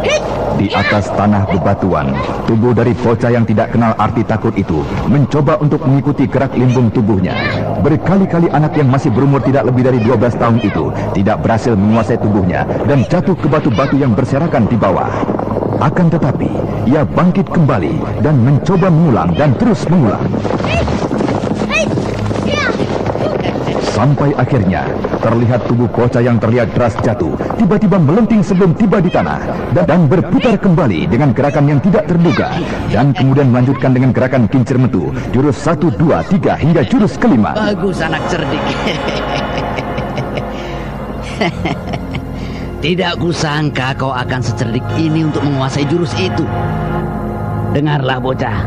hit. Di atas tanah bebatuan, tubuh dari bocah yang tidak kenal arti takut itu mencoba untuk mengikuti gerak limbung tubuhnya. Berkali-kali anak yang masih berumur tidak lebih dari 12 tahun itu tidak berhasil menguasai tubuhnya dan jatuh ke batu-batu yang berserakan di bawah. Akan tetapi, ia bangkit kembali dan mencoba mengulang dan terus mengulang. Sampai akhirnya, terlihat tubuh bocah yang terlihat deras jatuh, tiba-tiba melenting sebelum tiba di tanah, dan berputar kembali dengan gerakan yang tidak terduga, dan kemudian melanjutkan dengan gerakan kincir metu, jurus 1, 2, 3, hingga jurus kelima. Bagus anak cerdik. Tidak kusangka kau akan secerdik ini untuk menguasai jurus itu. Dengarlah bocah,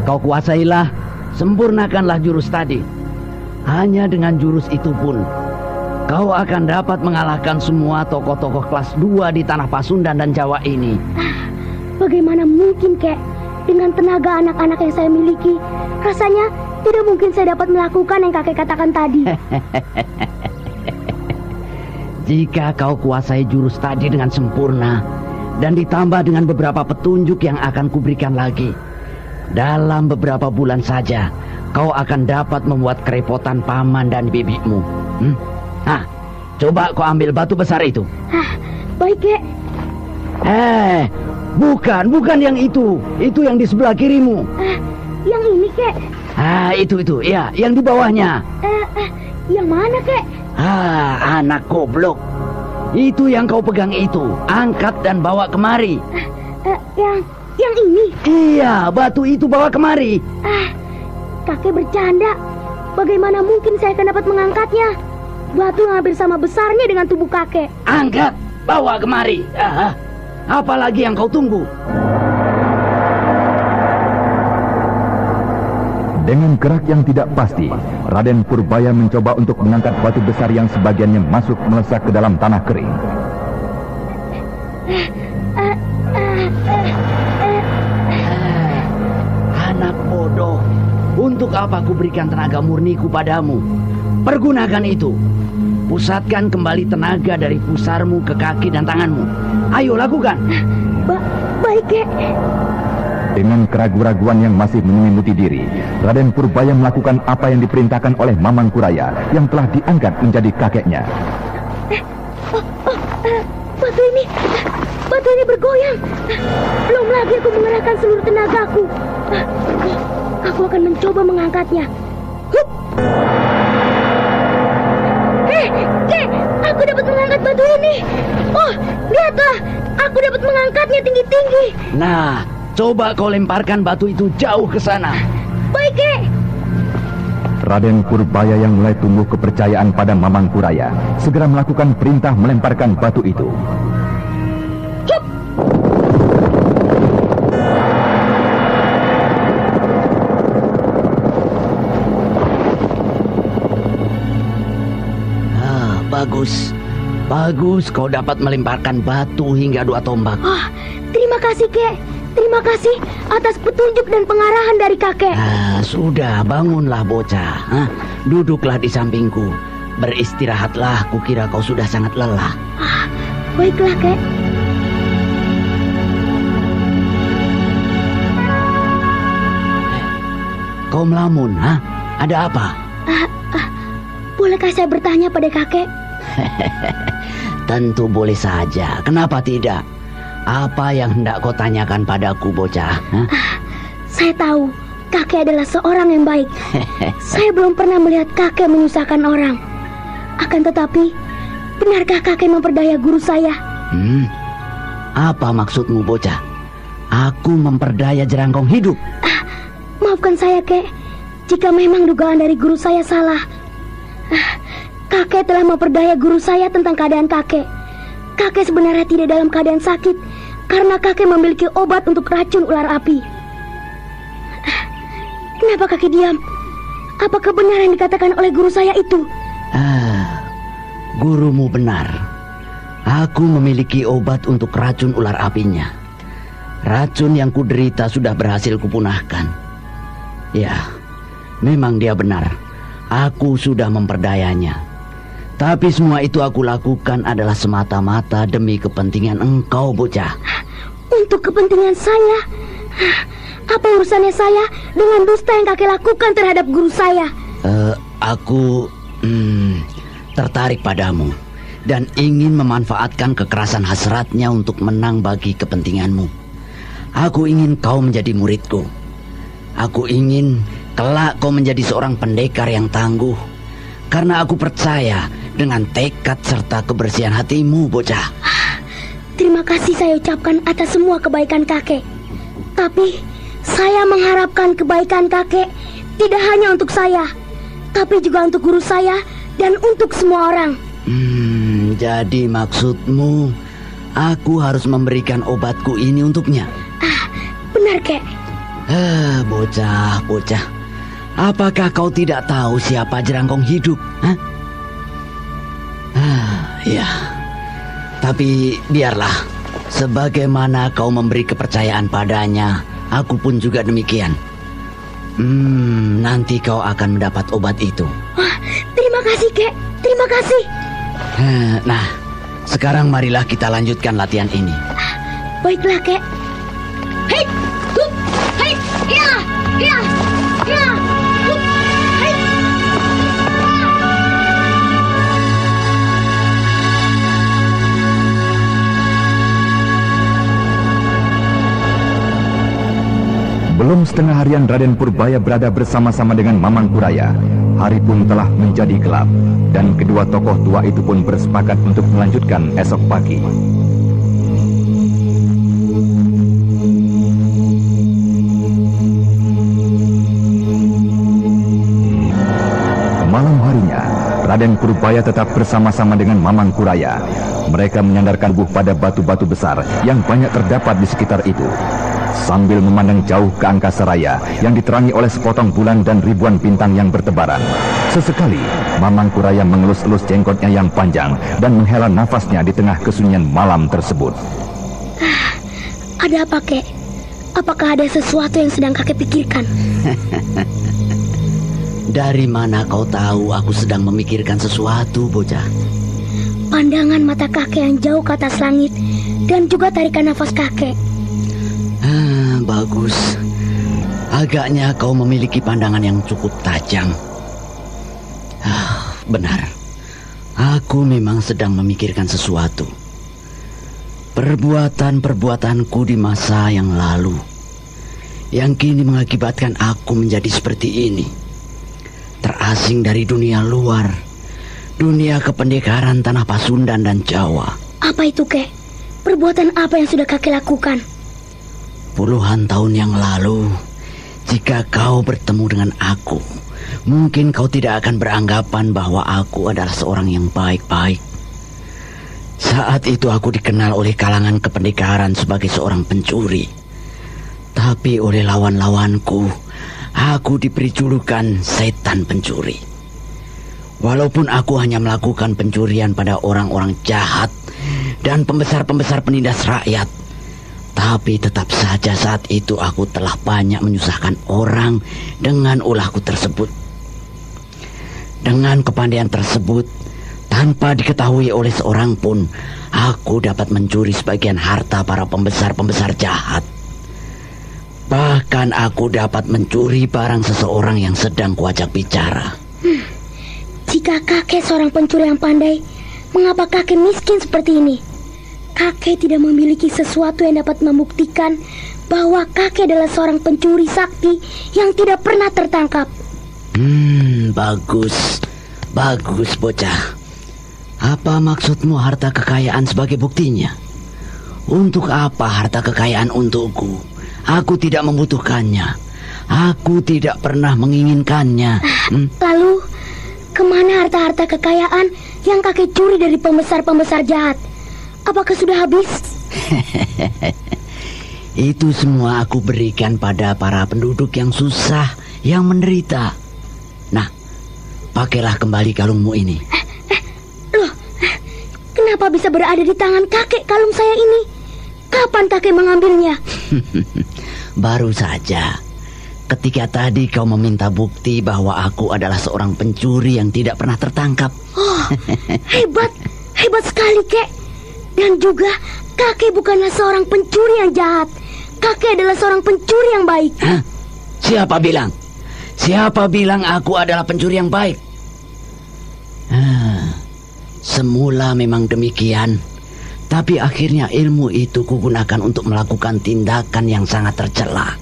kau kuasailah, sempurnakanlah jurus tadi. Hanya dengan jurus itu pun, kau akan dapat mengalahkan semua tokoh-tokoh kelas 2 di tanah Pasundan dan Jawa ini. Bagaimana mungkin, Kek? Dengan tenaga anak-anak yang saya miliki, rasanya tidak mungkin saya dapat melakukan yang kakek katakan tadi. Jika kau kuasai jurus tadi dengan sempurna, dan ditambah dengan beberapa petunjuk yang akan kuberikan lagi, dalam beberapa bulan saja, kau akan dapat membuat kerepotan paman dan bibimu. Coba kau ambil batu besar itu. Baik, Kek. Bukan yang itu. Itu yang di sebelah kirimu. Yang ini, Kek. Itu, ya, yang di bawahnya. Yang mana, Kek? Anak goblok. Itu yang kau pegang itu. Angkat dan bawa kemari. Yang ini? Iya, batu itu bawa kemari. Kakek bercanda. Bagaimana mungkin saya akan dapat mengangkatnya? Batu yang hampir sama besarnya dengan tubuh kakek. Angkat, bawa kemari. Apalagi yang kau tunggu? Dengan gerak yang tidak pasti, Raden Purbaya mencoba untuk mengangkat batu besar yang sebagiannya masuk melesak ke dalam tanah kering. Anak bodoh. apa aku berikan tenaga murniku padamu? Pergunakan itu. Pusatkan kembali tenaga dari pusarmu ke kaki dan tanganmu. Ayo lakukan. Baik, Kek. Dengan keraguan-raguan yang masih menyelimuti diri, Raden Purbaya melakukan apa yang diperintahkan oleh Mamang Kuraya yang telah diangkat menjadi kakeknya. Batu ini bergoyang. Belum lagi aku mengerahkan seluruh tenagaku. Aku akan mencoba mengangkatnya. Hup. Kek, aku dapat mengangkat batu ini. Oh, lihatlah, aku dapat mengangkatnya tinggi-tinggi. Nah, coba kau lemparkan batu itu jauh ke sana. Baik, Kek. Raden Purbaya yang mulai tumbuh kepercayaan pada Mamang Kuraya segera melakukan perintah melemparkan batu itu. Bagus kau dapat melemparkan batu hingga 2 tombak. Oh, terima kasih, Kek. Terima kasih atas petunjuk dan pengarahan dari kakek. Sudah, bangunlah bocah. Duduklah di sampingku. Beristirahatlah, kukira kau sudah sangat lelah. Baiklah, Kek. Kau melamun, Ada apa? Bolehkah saya bertanya pada kakek? Tentu boleh saja. Kenapa tidak? Apa yang hendak kau tanyakan padaku, bocah? Saya tahu kakek adalah seorang yang baik. Saya belum pernah melihat kakek menyusahkan orang. Akan tetapi, benarkah kakek memperdaya guru saya? Apa maksudmu, bocah? Aku memperdaya Jerangkong hidup? Maafkan saya, Kek. Jika memang dugaan dari guru saya salah. Kakek telah memperdaya guru saya tentang keadaan kakek. Kakek sebenarnya tidak dalam keadaan sakit karena kakek memiliki obat untuk racun ular api. Kenapa kakek diam? Apakah benar yang dikatakan oleh guru saya itu? Gurumu benar. Aku memiliki obat untuk racun ular apinya. Racun yang kuderita sudah berhasil kupunahkan. Ya, memang dia benar. Aku sudah memperdayanya. Tapi semua itu aku lakukan adalah semata-mata demi kepentingan engkau, bocah. Untuk kepentingan saya? Apa urusannya saya dengan dusta yang kakek lakukan terhadap guru saya? Aku tertarik padamu dan ingin memanfaatkan kekerasan hasratnya untuk menang bagi kepentinganmu. Aku ingin kau menjadi muridku. Aku ingin kelak kau menjadi seorang pendekar yang tangguh. Karena aku percaya dengan tekad serta kebersihan hatimu, bocah. Terima kasih saya ucapkan atas semua kebaikan kakek. Tapi saya mengharapkan kebaikan kakek tidak hanya untuk saya, tapi juga untuk guru saya dan untuk semua orang. Jadi maksudmu aku harus memberikan obatku ini untuknya? Benar, Kek. Bocah. Apakah kau tidak tahu siapa Jerangkong hidup? Ya. Tapi biarlah. Sebagaimana kau memberi kepercayaan padanya, aku pun juga demikian. Nanti kau akan mendapat obat itu. Terima kasih, Kek. Terima kasih. Nah, sekarang marilah kita lanjutkan latihan ini. Baiklah, Kek. Hei, hup, hei, ya, ya, ya. Belum setengah harian Raden Purbaya berada bersama-sama dengan Mamang Kuraya. Hari pun telah menjadi gelap, dan kedua tokoh tua itu pun bersepakat untuk melanjutkan esok pagi. Malam harinya, Raden Purbaya tetap bersama-sama dengan Mamang Kuraya. Mereka menyandarkan tubuh pada batu-batu besar yang banyak terdapat di sekitar itu. Sambil memandang jauh ke angkasa raya yang diterangi oleh sepotong bulan dan ribuan bintang yang bertebaran. Sesekali, Mamang Kuraya mengelus-elus jenggotnya yang panjang dan menghela nafasnya di tengah kesunyian malam tersebut. Ada apa, Kek? Apakah ada sesuatu yang sedang kakek pikirkan? Dari mana kau tahu aku sedang memikirkan sesuatu, bocah? Pandangan mata kakek yang jauh ke atas langit dan juga tarikan nafas kakek. Bagus. Agaknya kau memiliki pandangan yang cukup tajam. Benar. Aku memang sedang memikirkan sesuatu. Perbuatan-perbuatanku di masa yang lalu yang kini mengakibatkan aku menjadi seperti ini. Terasing dari dunia luar, dunia kependekaran tanah Pasundan dan Jawa. Apa itu, Kek? Perbuatan apa yang sudah kakek lakukan? Puluhan tahun yang lalu, jika kau bertemu dengan aku, mungkin kau tidak akan beranggapan bahwa aku adalah seorang yang baik-baik. Saat itu aku dikenal oleh kalangan kependekaran sebagai seorang pencuri. Tapi oleh lawan-lawanku, aku diberi julukan setan pencuri. Walaupun aku hanya melakukan pencurian pada orang-orang jahat dan pembesar-pembesar penindas rakyat, tapi tetap saja saat itu aku telah banyak menyusahkan orang dengan ulahku tersebut. Dengan kepandaian tersebut, tanpa diketahui oleh seorang pun, aku dapat mencuri sebagian harta para pembesar-pembesar jahat. Bahkan aku dapat mencuri barang seseorang yang sedang kuajak bicara. Jika kakek seorang pencuri yang pandai, mengapa kakek miskin seperti ini? Kakek tidak memiliki sesuatu yang dapat membuktikan bahwa kakek adalah seorang pencuri sakti yang tidak pernah tertangkap. Bagus. Bagus, bocah. Apa maksudmu harta kekayaan sebagai buktinya? Untuk apa harta kekayaan untukku? Aku tidak membutuhkannya. Aku tidak pernah menginginkannya. Lalu, kemana harta-harta kekayaan yang kakek curi dari pembesar-pembesar jahat? Apakah sudah habis? Itu semua aku berikan pada para penduduk yang susah, yang menderita. Nah, pakailah kembali kalungmu ini. Loh, kenapa bisa berada di tangan kakek kalung saya ini? Kapan kakek mengambilnya? Baru saja. Ketika tadi kau meminta bukti bahwa aku adalah seorang pencuri yang tidak pernah tertangkap. Oh, hebat sekali, Kek. Dan juga kakek bukanlah seorang pencuri yang jahat. Kakek adalah seorang pencuri yang baik. Hah? Siapa bilang? Siapa bilang aku adalah pencuri yang baik? Semula memang demikian. Tapi akhirnya ilmu itu kugunakan untuk melakukan tindakan yang sangat tercela.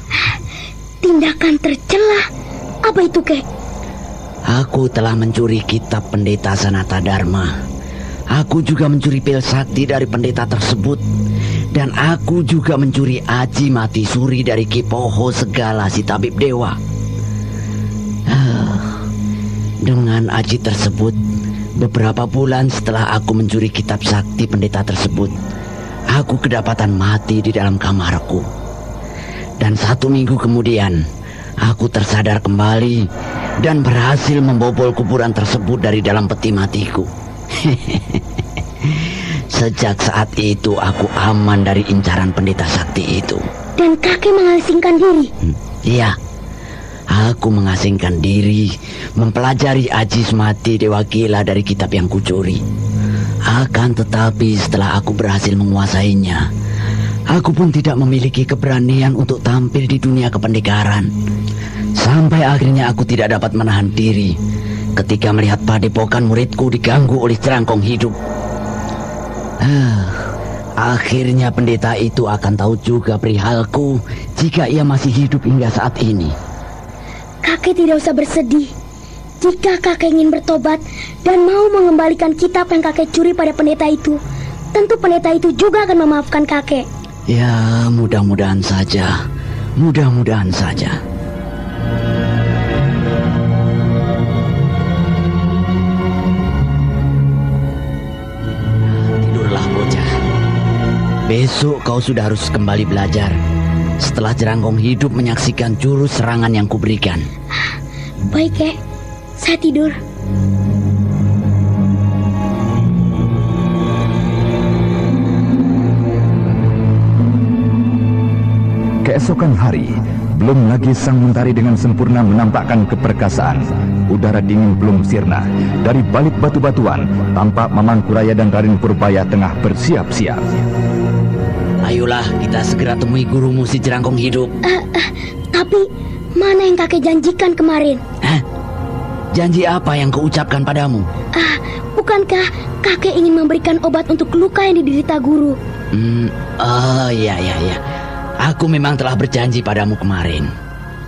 Tindakan tercela? Apa itu, Kek? Aku telah mencuri kitab pendeta Sanata Dharma. Aku juga mencuri pil sakti dari pendeta tersebut. Dan aku juga mencuri aji mati suri dari Ki Poho Segala si tabib dewa. Dengan aji tersebut, beberapa bulan setelah aku mencuri kitab sakti pendeta tersebut, aku kedapatan mati di dalam kamarku. Dan 1 minggu kemudian, aku tersadar kembali dan berhasil membobol kuburan tersebut dari dalam peti matiku. Sejak saat itu aku aman dari incaran pendeta sakti itu. Dan kakek mengasingkan diri? Iya. Aku mengasingkan diri, mempelajari aji semati Dewa Gila dari kitab yang kucuri. Akan tetapi setelah aku berhasil menguasainya, aku pun tidak memiliki keberanian untuk tampil di dunia kependekaran. Sampai akhirnya aku tidak dapat menahan diri ketika melihat padepokan muridku diganggu oleh cerangkong hidup. Akhirnya pendeta itu akan tahu juga perihalku jika ia masih hidup hingga saat ini. Kakek tidak usah bersedih. Jika kakek ingin bertobat dan mau mengembalikan kitab yang kakek curi pada pendeta itu, tentu pendeta itu juga akan memaafkan kakek. Ya, mudah-mudahan saja. Mudah-mudahan saja. Tidurlah, bocah. Besok kau sudah harus kembali belajar. Setelah Jerangkong hidup menyaksikan jurus serangan yang kuberikan. Baik, Kek. Saya tidur. Keesokan hari, Belum lagi sang mentari dengan sempurna menampakkan keperkasaan. Udara dingin belum sirna. Dari balik batu-batuan, tampak Mamangkuraya dan Raden Purbaya tengah bersiap-siap. Ayolah kita segera temui gurumu si Jerangkong hidup. Tapi mana yang kakek janjikan kemarin? Janji apa yang kau ucapkan padamu? Bukankah kakek ingin memberikan obat untuk luka yang diderita guru? Oh iya. Aku memang telah berjanji padamu kemarin.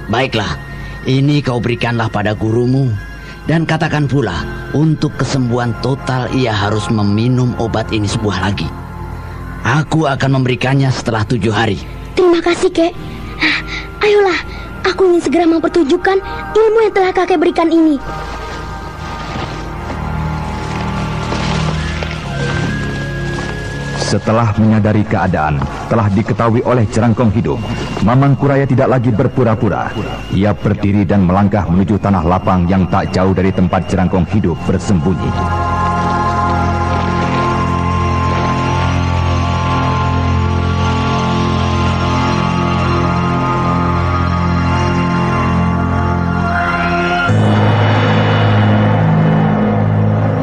Baiklah, ini kau berikanlah pada gurumu. Dan katakan pula, untuk kesembuhan total ia harus meminum obat ini sebuah lagi. Aku akan memberikannya setelah 7 hari. Terima kasih, Kek. Ayolah, aku ingin segera mempertunjukkan ilmu yang telah kakek berikan ini. Setelah menyadari keadaan telah diketahui oleh Jerangkong hidup, Mamangkuraya tidak lagi berpura-pura. Ia berdiri dan melangkah menuju tanah lapang yang tak jauh dari tempat Jerangkong hidup bersembunyi.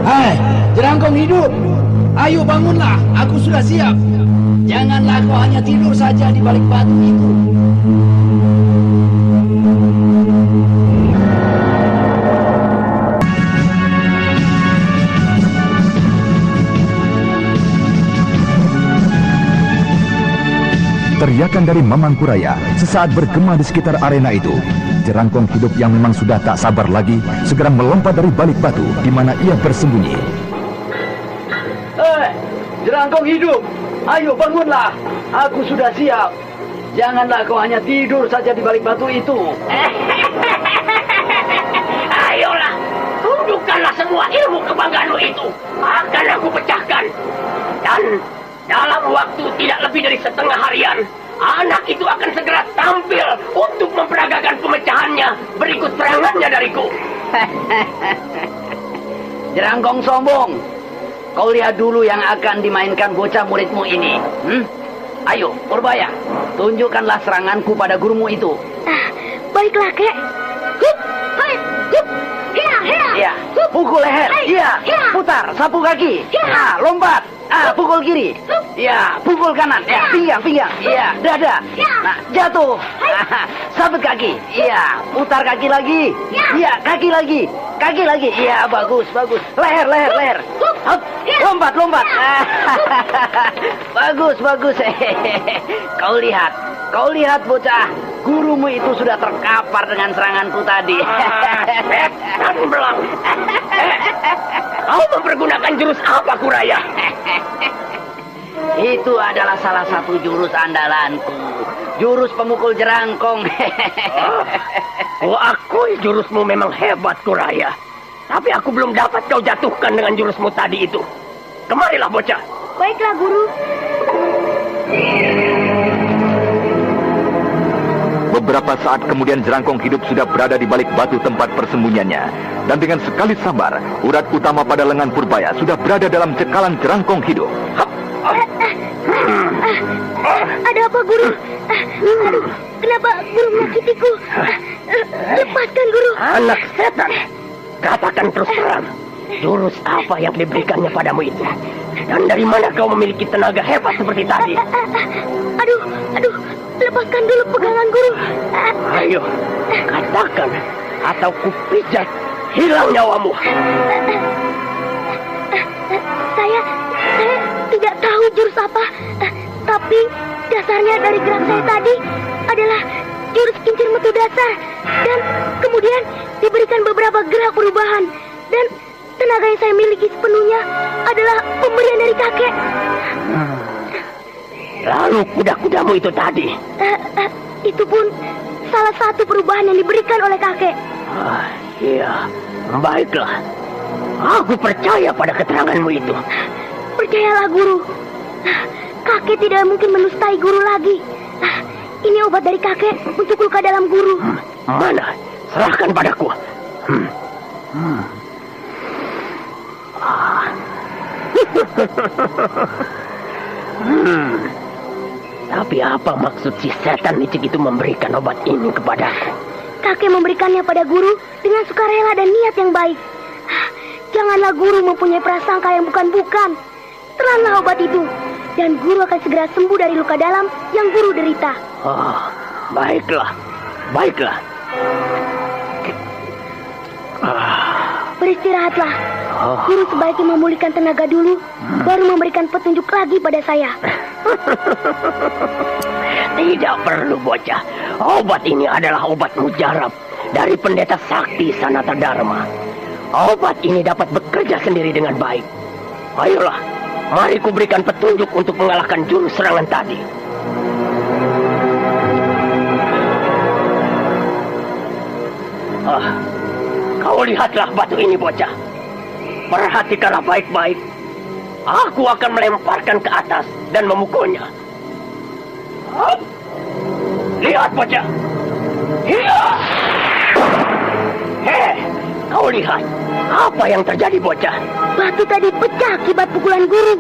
Hai, Jerangkong hidup. Ayo bangunlah, aku sudah siap. Janganlah kau hanya tidur saja di balik batu itu. Teriakan dari Mamangkuraya sesaat bergema di sekitar arena itu. Jerangkong hidup yang memang sudah tak sabar lagi segera melompat dari balik batu di mana ia bersembunyi. Jerangkong hidup, ayo bangunlah. Aku sudah siap. Janganlah kau hanya tidur saja di balik batu itu. Ayolah, tunjukkanlah semua ilmu kebanggaanmu itu. Akan aku pecahkan. Dan dalam waktu tidak lebih dari setengah harian, anak itu akan segera tampil untuk memperagakan pemecahannya berikut serangannya dariku. Jerangkong sombong. Kau lihat dulu yang akan dimainkan bocah muridmu ini. Ayo, Purbaya, tunjukkanlah seranganku pada gurumu itu. Baiklah, Kek. Hup, hai, hup, Iya, pukul leher. Iya, putar, sapu kaki. Lompat. Pukul kiri. Iya, pukul kanan. Ya, pinggang. Iya, dada. Nah, jatuh. Sabut kaki. Iya, putar kaki lagi. Iya, kaki lagi. Iya, bagus. Leher. Hop, lompat. Bagus. Kau lihat bocah. Gurumu itu sudah terkapar dengan seranganku tadi. Setan belang. Kau mempergunakan jurus apa, Kuraya? Itu adalah salah satu jurus andalanku. Jurus pemukul jerangkong. Aku akui jurusmu memang hebat, Kuraya. Tapi aku belum dapat kau jatuhkan dengan jurusmu tadi itu. Kemarilah, bocah. Baiklah, Guru. Beberapa saat kemudian Jerangkong hidup sudah berada di balik batu tempat persembunyiannya. Dan dengan sekali sambar, urat utama pada lengan Purbaya sudah berada dalam cekalan Jerangkong hidup. Ada apa, Guru? Aduh, kenapa Guru menyakitiku? Lepaskan, Guru. Anak setan, katakan terus terang. Jurus apa yang diberikannya padamu itu? Dan dari mana kau memiliki tenaga hebat seperti tadi? Aduh, lepaskan dulu pegangan Guru. Ayo, katakan, atau kupijat hilang nyawamu. Saya tidak tahu jurus apa, tapi dasarnya dari gerak saya tadi adalah jurus kincir metu dasar, dan kemudian diberikan beberapa gerak perubahan, dan tenaga yang saya miliki sepenuhnya adalah pemberian dari kakek. Lalu kuda-kudamu itu tadi? Itu pun salah satu perubahan yang diberikan oleh kakek. Iya, baiklah. Aku percaya pada keteranganmu itu. Percayalah, Guru. Kakek tidak mungkin menustai Guru lagi. Ini obat dari kakek untuk luka dalam Guru. Mana? Serahkan padaku. Tapi apa maksud si setan licik itu memberikan obat ini kepadaku? Kakek memberikannya pada guru dengan sukarela dan niat yang baik. Janganlah guru mempunyai prasangka yang bukan-bukan. Telanlah obat itu, dan guru akan segera sembuh dari luka dalam yang guru derita. Oh, baiklah, baiklah. Beristirahatlah. Guru sebaiknya memulihkan tenaga dulu, baru memberikan petunjuk lagi pada saya. Tidak perlu, bocah. Obat ini adalah obat mujarab dari pendeta sakti Sanata Dharma. Obat ini dapat bekerja sendiri dengan baik. Ayolah, mari kuberikan petunjuk untuk mengalahkan jurus serangan tadi. Kau lihatlah batu ini, bocah. Perhatikanlah baik-baik. Aku akan melemparkan ke atas dan memukulnya. Lihat, bocah. Kau lihat apa yang terjadi, bocah? Batu tadi pecah akibat pukulan guru.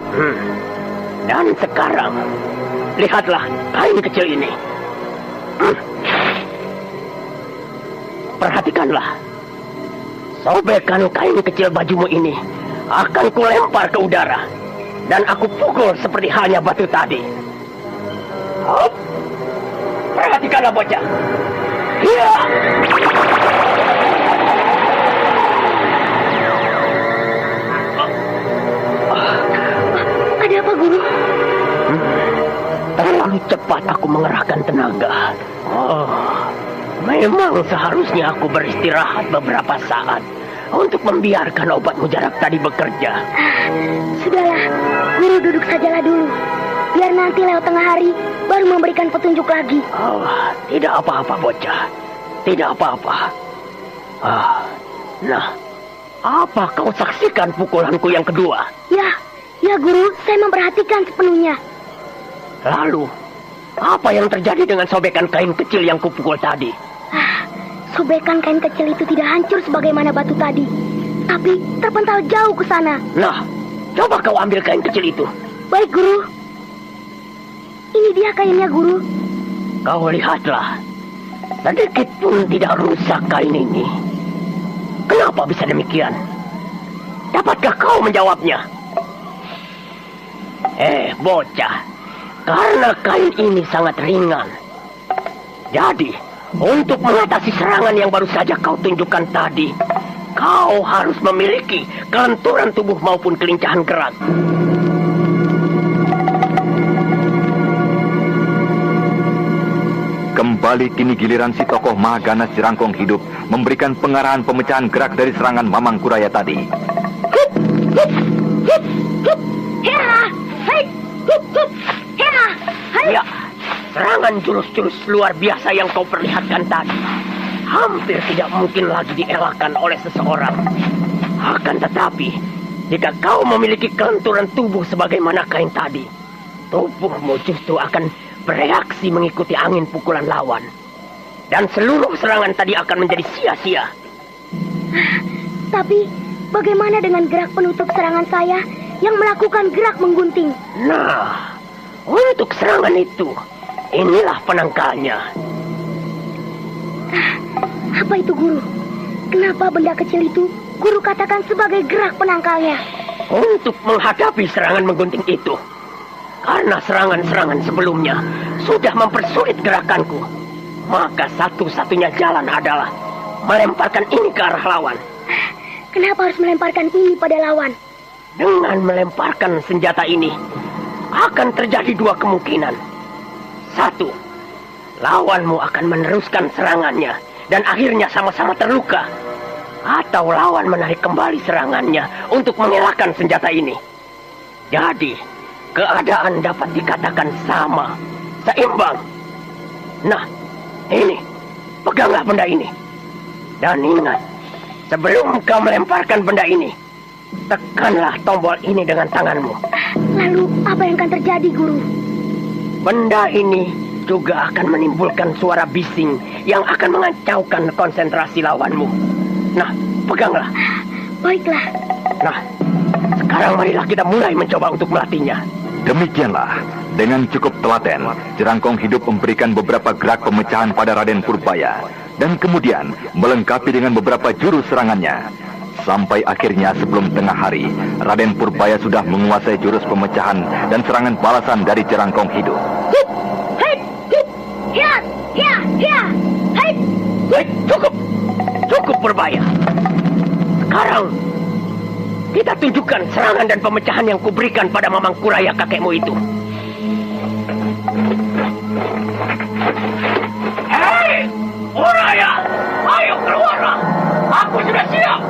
Dan sekarang, lihatlah kain kecil ini. Perhatikanlah. Sobekan kain kecil bajumu ini akan kulempar ke udara. Dan aku pukul seperti halnya batu tadi. Perhatikanlah, bocah. Ada apa, guru? Terlalu cepat aku mengerahkan tenaga. Memang seharusnya aku beristirahat beberapa saat untuk membiarkan obat mujarab tadi bekerja. Sudahlah, guru duduk sajalah dulu. Biar nanti lewat tengah hari baru memberikan petunjuk lagi. Tidak apa-apa, bocah. Tidak apa-apa. Nah, apa kau saksikan pukulanku yang kedua? Ya guru, saya memperhatikan sepenuhnya. Lalu, apa yang terjadi dengan sobekan kain kecil yang kupukul tadi? Sobekan kain kecil itu tidak hancur sebagaimana batu tadi, tapi terpental jauh ke sana. Nah, coba kau ambil kain kecil itu. Baik, guru. Ini dia kainnya, guru. Kau lihatlah. Sedikit pun tidak rusak kain ini. Kenapa bisa demikian? Dapatkah kau menjawabnya? Bocah. Karena kain ini sangat ringan. Jadi, untuk mengatasi serangan yang baru saja kau tunjukkan tadi, kau harus memiliki kelenturan tubuh maupun kelincahan gerak. Kembali kini giliran si tokoh Mahaganas Jerangkong hidup memberikan pengarahan pemecahan gerak dari serangan Mamang Kuraya tadi. Ya, serangan jurus-jurus luar biasa yang kau perlihatkan tadi hampir tidak mungkin lagi dielakkan oleh seseorang. Akan tetapi, jika kau memiliki kelenturan tubuh sebagaimana kain tadi, tubuhmu justru akan bereaksi mengikuti angin pukulan lawan. Dan seluruh serangan tadi akan menjadi sia-sia. Tapi, bagaimana dengan gerak penutup serangan saya yang melakukan gerak menggunting? Nah, untuk serangan itu, inilah penangkalnya. Apa itu, guru? Kenapa benda kecil itu guru katakan sebagai gerak penangkalnya? Untuk menghadapi serangan menggunting itu. Karena serangan-serangan sebelumnya sudah mempersulit gerakanku, maka satu-satunya jalan adalah melemparkan ini ke arah lawan. Kenapa harus melemparkan ini pada lawan? Dengan melemparkan senjata ini, akan terjadi dua kemungkinan. Satu, lawanmu akan meneruskan serangannya dan akhirnya sama-sama terluka. Atau lawan menarik kembali serangannya untuk mengelakkan senjata ini. Jadi, keadaan dapat dikatakan sama, seimbang. Nah, ini, peganglah benda ini. Dan ingat, sebelum kau melemparkan benda ini, tekanlah tombol ini dengan tanganmu. Lalu, apa yang akan terjadi, guru? Benda ini juga akan menimbulkan suara bising yang akan mengacaukan konsentrasi lawanmu. Nah, peganglah. Baiklah. Nah, sekarang marilah kita mulai mencoba untuk melatihnya. Demikianlah, Dengan cukup telaten, Jerangkong Hidup memberikan beberapa gerak pemecahan pada Raden Purbaya dan kemudian melengkapi dengan beberapa jurus serangannya. Sampai akhirnya sebelum tengah hari, Raden Purbaya sudah menguasai jurus pemecahan dan serangan balasan dari Jerangkong Hidup. Cukup Purbaya. Sekarang kita tunjukkan serangan dan pemecahan yang kuberikan pada Mamang Kuraya kakekmu itu. Hei, Kuraya, ayo keluarlah. Aku sudah siap.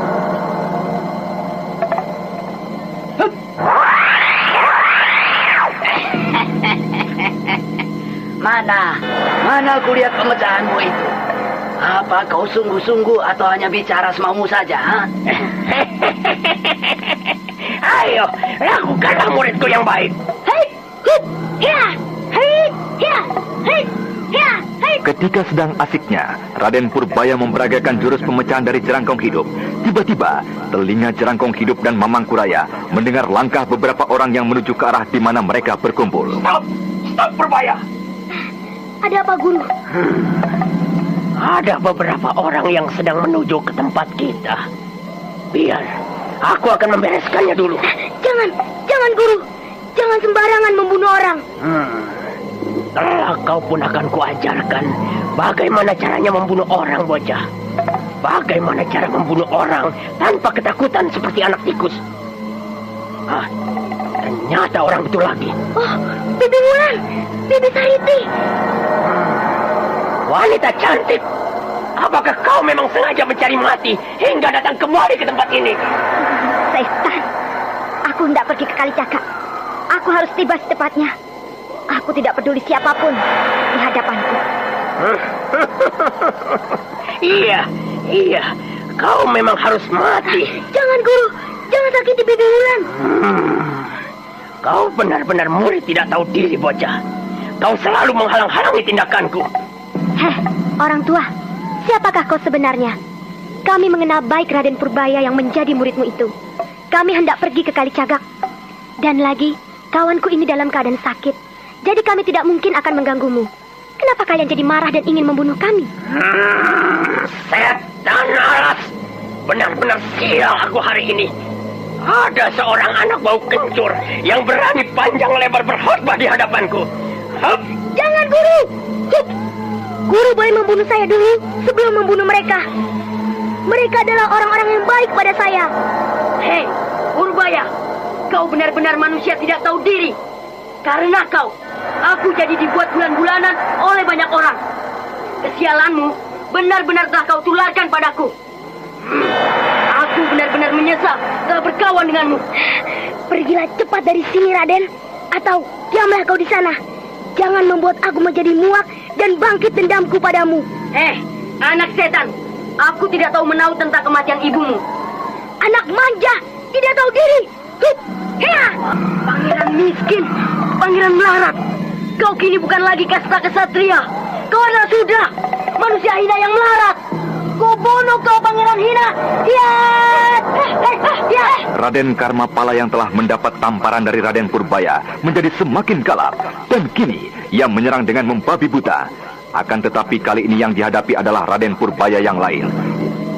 Mana kulihat pemecahanmu itu? Apa kau sungguh-sungguh atau hanya bicara semaumu saja? Ha? Ayo, lakukanlah muridku yang baik. Ketika sedang asiknya, Raden Purbaya memperagakan jurus pemecahan dari Jerangkong Hidup. Tiba-tiba, telinga Jerangkong Hidup dan Mamang Kuraya mendengar langkah beberapa orang yang menuju ke arah di mana mereka berkumpul. Stop Purbaya. Ada apa, Guru? Ada beberapa orang yang sedang menuju ke tempat kita. Biar, aku akan membereskannya dulu. Jangan Guru. Jangan sembarangan membunuh orang. Kau pun akan kuajarkan bagaimana caranya membunuh orang, bocah. Bagaimana cara membunuh orang tanpa ketakutan seperti anak tikus. Ternyata orang itu lagi. Oh, Bibi Wulan, Bibi Sariti. Wanita cantik, apakah kau memang sengaja mencari mati hingga datang kembali ke tempat ini? Setan, aku hendak pergi ke Kalicaka. Aku harus tiba secepatnya. Aku tidak peduli siapapun di hadapanku. Iya, kau memang harus mati. Jangan, Guru, jangan sakiti Bibi Wulan. Kau benar-benar murid tidak tahu diri, bocah. Kau selalu menghalang-halangi tindakanku. Orang tua, siapakah kau sebenarnya? Kami mengenal baik Raden Purbaya yang menjadi muridmu itu. Kami hendak pergi ke Kalicagak. Dan lagi, kawanku ini dalam keadaan sakit. Jadi kami tidak mungkin akan mengganggumu. Kenapa kalian jadi marah dan ingin membunuh kami? Setan alas! Benar-benar sial aku hari ini. Ada seorang anak bau kencur yang berani panjang lebar berkhotbah di hadapanku. Jangan, Guru! Guru boleh membunuh saya dulu sebelum membunuh mereka. Mereka adalah orang-orang yang baik pada saya. Hei, Purbaya, kau benar-benar manusia tidak tahu diri. Karena kau, aku jadi dibuat bulan-bulanan oleh banyak orang. Kesialanmu benar-benar telah kau tularkan padaku. Aku benar-benar menyesal telah berkawan denganmu. Pergilah cepat dari sini, Raden. Atau diamlah kau di sana. Jangan membuat aku menjadi muak dan bangkit dendamku padamu. Anak setan, aku tidak tahu menahu tentang kematian ibumu. Anak manja, tidak tahu diri. Pangeran miskin, pangeran melarat. Kau kini bukan lagi kasta kesatria. Kau adalah sudah manusia hina yang melarat. Kau bunuh kau pangeran hina. Raden Karmapala yang telah mendapat tamparan dari Raden Purbaya menjadi semakin galak. Dan kini ia menyerang dengan membabi buta. Akan tetapi kali ini yang dihadapi adalah Raden Purbaya yang lain.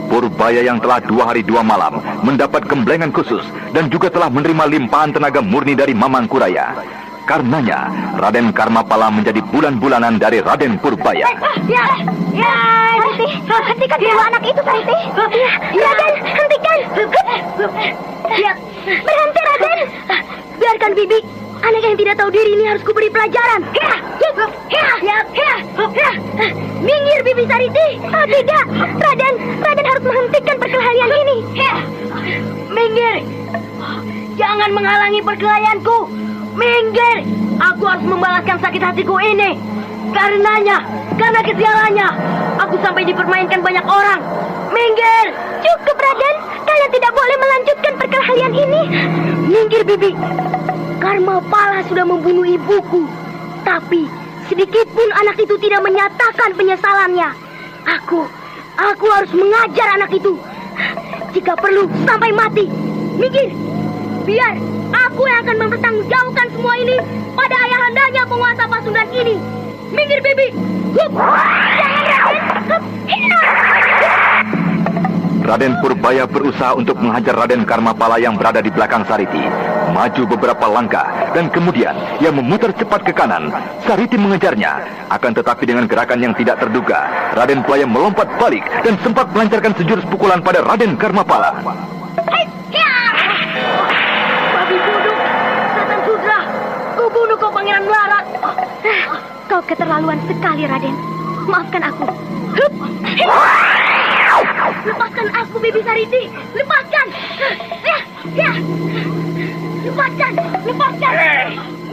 Purbaya yang telah 2 hari 2 malam mendapat gemblengan khusus dan juga telah menerima limpahan tenaga murni dari Mamang Kuraya. Karenanya, Raden Karmapala menjadi bulan-bulanan dari Raden Purbaya. Sariti, hentikan dulu anak itu, Sariti. Raden, hentikan. Berhenti, Raden. Biarkan Bibi. Anak yang tidak tahu diri ini harus kuberi pelajaran. Minggir, Bibi Sariti. Oh, tidak. Raden harus menghentikan perkelahian ini. Minggir. Jangan menghalangi perkelahianku. Minggir. Aku harus membalaskan sakit hatiku ini. Karena kesialannya, aku sampai dipermainkan banyak orang. Minggir. Cukup, Raden. Kalian tidak boleh melanjutkan perkelahian ini. Minggir, Bibi. Karmapala sudah membunuh ibuku. Tapi sedikit pun anak itu tidak menyatakan penyesalannya. Aku harus mengajar anak itu. Jika perlu sampai mati. Minggir. Biar aku Aku yang akan mempertanggungjawabkan semua ini pada ayahandanya penguasa Pasundan ini. Minggir, Bibi. Hup. Jangan, Raden. Hup. Hina. Raden Purbaya berusaha untuk menghajar Raden Karmapala yang berada di belakang Sariti. Maju beberapa langkah dan kemudian ia memutar cepat ke kanan. Sariti mengejarnya. Akan tetapi dengan gerakan yang tidak terduga, Raden Purbaya melompat balik dan sempat melancarkan sejurus pukulan pada Raden Karmapala. Babi bodoh, setan Sudra. Kau bunuh kau Pangeran Melarat. Kau keterlaluan sekali, Raden. Maafkan aku. Hup. Lepaskan aku, Bibi Sariti. Lepaskan. Ya. Lepaskan.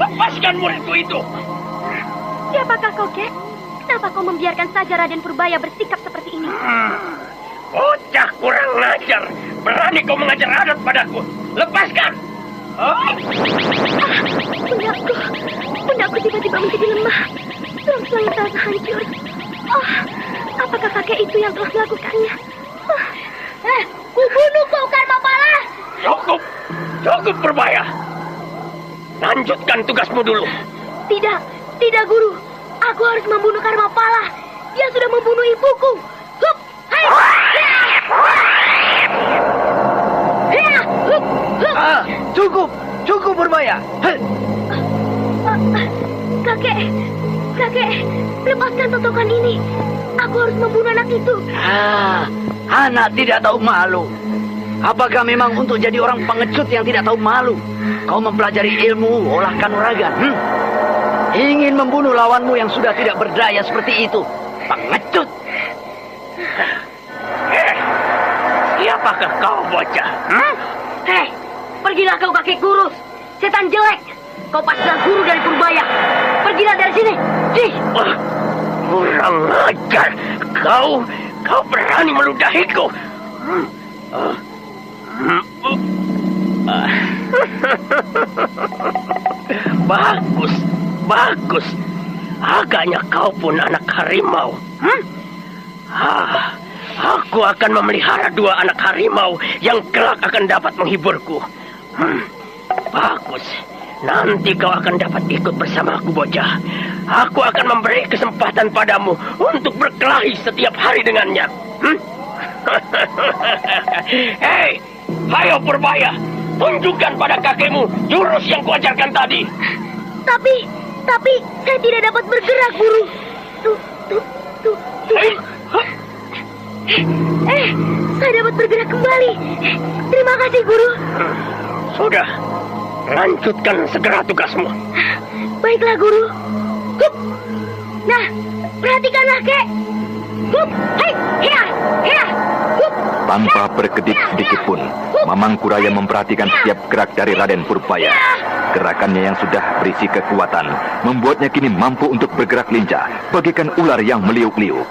Lepaskan muridku itu. Siapakah kau, Kek? Kenapa kau membiarkan saja Raden Purbaya bersikap seperti ini? Bocah kurang ngajar. Berani kau mengajar adat padaku. Lepaskan. Pundakku tiba-tiba menjadi lemah. Tulang-tulang terasa hancur. Apakah kakek itu yang telah melakukannya? Kubunuh kau Karmapala. Cukup Purbaya. Lanjutkan tugasmu dulu. Tidak Guru. Aku harus membunuh Karmapala. Dia sudah membunuh ibuku. Hup, hai. Cukup Purbaya. Kakek, lepaskan totokan ini. Aku harus membunuh anak itu. Anak tidak tahu malu. Apakah memang untuk jadi orang pengecut yang tidak tahu malu, kau mempelajari ilmu olah kanuragan? Ingin membunuh lawanmu yang sudah tidak berdaya seperti itu? Pengecut! Siapakah kau, bocah? Pergilah kau kakek kurus. Setan jelek. Kau pastilah guru dari Purbaya. Pergilah dari sini. Kurang ajar. Kau berani meludahiku. Bagus. Agaknya kau pun anak harimau. Aku akan memelihara 2 anak harimau yang kelak akan dapat menghiburku. Bagus. Nanti kau akan dapat ikut bersamaku, bocah. Aku akan memberi kesempatan padamu untuk berkelahi setiap hari dengannya. Hei, ayo Purbaya, tunjukkan pada kakekmu jurus yang kuajarkan tadi. Tapi saya tidak dapat bergerak, Guru. Tuh. Saya dapat bergerak kembali. Terima kasih, Guru. Sudah, lanjutkan segera tugasmu. Baiklah, Guru. Hup. Nah, perhatikanlah, Kek. Hup. Hei, hiya. Hup. Tanpa berkedip sedikit pun, Mamang Kuraya memperhatikan setiap gerak dari Raden Purbaya. Gerakannya yang sudah berisi kekuatan membuatnya kini mampu untuk bergerak lincah bagaikan ular yang meliuk-liuk.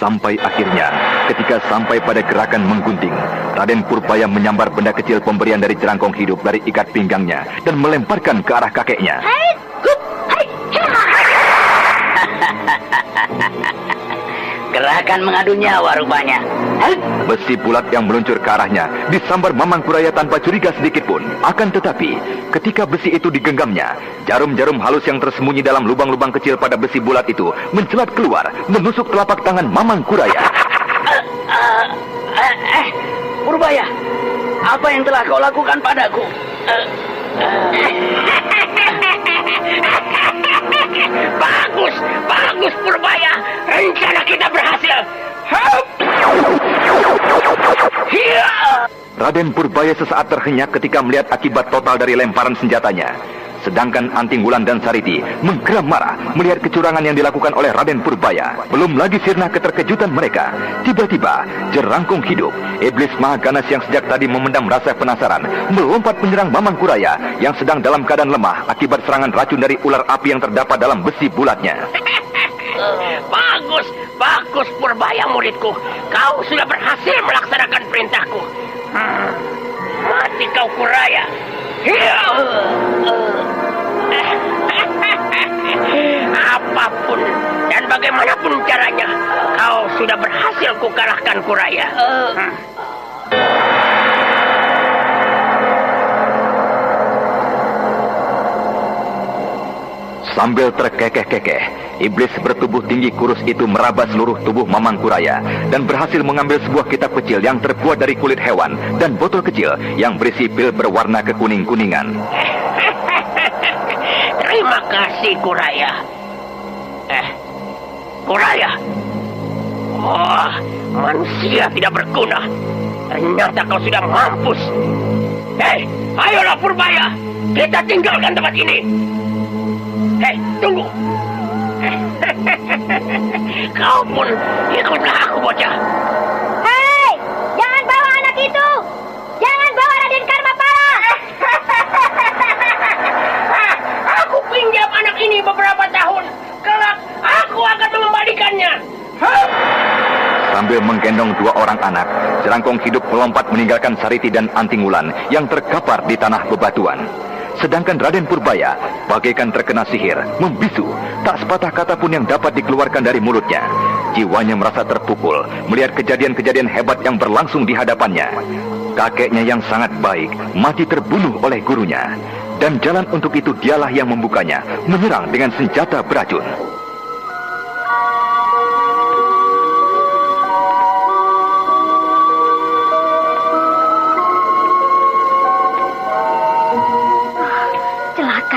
Sampai akhirnya, ketika sampai pada gerakan menggunting, Raden Purbaya menyambar benda kecil pemberian dari jerangkong hidup dari ikat pinggangnya dan melemparkan ke arah kakeknya. Gerakan mengadu nyawa rupanya. Besi bulat yang meluncur ke arahnya disambar Mamang Kuraya tanpa curiga sedikit pun. Akan tetapi, ketika besi itu digenggamnya, jarum-jarum halus yang tersembunyi dalam lubang-lubang kecil pada besi bulat itu mencelat keluar, menusuk telapak tangan Mamang Kuraya. Purbaya, apa yang telah kau lakukan padaku? Bagus Purbaya, rencana kita berhasil. Raden Purbaya sesaat terhenyak ketika melihat akibat total dari lemparan senjatanya. Sedangkan Anting Wulan dan Sariti menggeram marah melihat kecurangan yang dilakukan oleh Raden Purbaya. Belum lagi sirna keterkejutan mereka. Tiba-tiba, jerangkung hidup, iblis maha ganas yang sejak tadi memendam rasa penasaran, melompat menyerang Mamang Kuraya yang sedang dalam keadaan lemah akibat serangan racun dari ular api yang terdapat dalam besi bulatnya. Bagus Purbaya muridku. Kau sudah berhasil melaksanakan perintahku. Mati kau Kuraya. Apapun dan bagaimanapun caranya, kau sudah berhasil kukalahkan Kuraya. Sambil terkekeh-kekeh, iblis bertubuh tinggi kurus itu meraba seluruh tubuh Mamangkuraya dan berhasil mengambil sebuah kitab kecil yang terbuat dari kulit hewan dan botol kecil yang berisi pil berwarna kekuning-kuningan. Terima kasih, Kuraya. Kuraya. Oh, manusia tidak berguna. Ternyata kau sudah mampus. Hei, ayolah Purbaya. Kita tinggalkan tempat ini. Hei, tunggu. Kau pun ikutlah aku, bocah. Hei, jangan bawa anak itu. Jangan bawa Raden Karmapala. Aku pinjam anak ini beberapa tahun. Kelak aku akan mengembalikannya. Sambil menggendong dua orang anak, Jelangkung hidup melompat meninggalkan Sariti dan Antingwulan yang terkapar di tanah bebatuan. Sedangkan Raden Purbaya bagaikan terkena sihir, membisu, tak sepatah kata pun yang dapat dikeluarkan dari mulutnya. Jiwanya merasa terpukul melihat kejadian-kejadian hebat yang berlangsung di hadapannya. Kakeknya yang sangat baik mati terbunuh oleh gurunya. Dan jalan untuk itu dialah yang membukanya, menyerang dengan senjata beracun.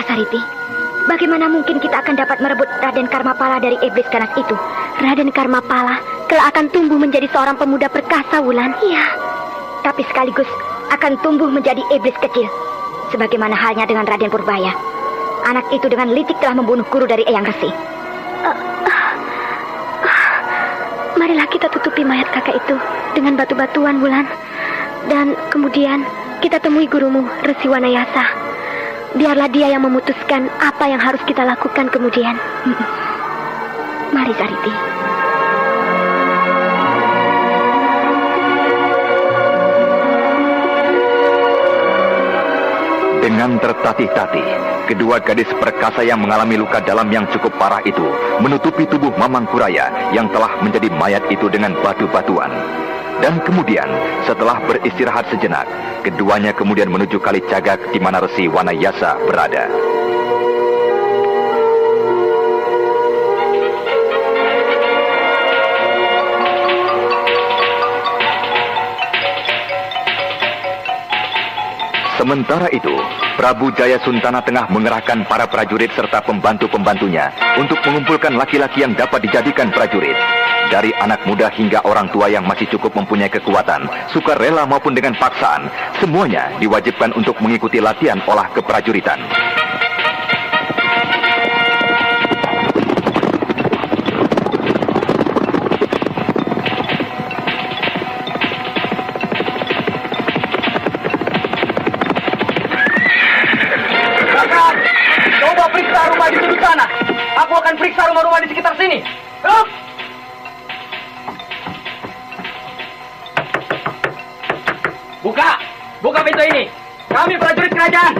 Sariti, bagaimana mungkin kita akan dapat merebut Raden Karmapala dari iblis ganas itu? Raden Karmapala kelak akan tumbuh menjadi seorang pemuda perkasa, Wulan. Iya, tapi sekaligus akan tumbuh menjadi iblis kecil. Sebagaimana halnya dengan Raden Purbaya. Anak itu dengan licik telah membunuh guru dari Eyang Resi. Marilah kita tutupi mayat kakak itu dengan batu-batuan, Wulan. Dan kemudian kita temui gurumu, Resi Wanayasa. Biarlah dia yang memutuskan apa yang harus kita lakukan kemudian. Mari, Sariti. Dengan tertatih-tatih, kedua gadis perkasa yang mengalami luka dalam yang cukup parah itu menutupi tubuh Mamangkuraya yang telah menjadi mayat itu dengan batu-batuan. Dan kemudian, setelah beristirahat sejenak, keduanya kemudian menuju Kali Cagak di mana Resi Wanayasa berada. Sementara itu, Prabu Jaya Suntana tengah mengerahkan para prajurit serta pembantu-pembantunya untuk mengumpulkan laki-laki yang dapat dijadikan prajurit. Dari anak muda hingga orang tua yang masih cukup mempunyai kekuatan, sukarela maupun dengan paksaan, semuanya diwajibkan untuk mengikuti latihan olah keprajuritan. Coba periksa rumah di sudut sana. Aku akan periksa rumah-rumah di sekitar sini. Hup! Buka pintu ini. Kami prajurit kerajaan.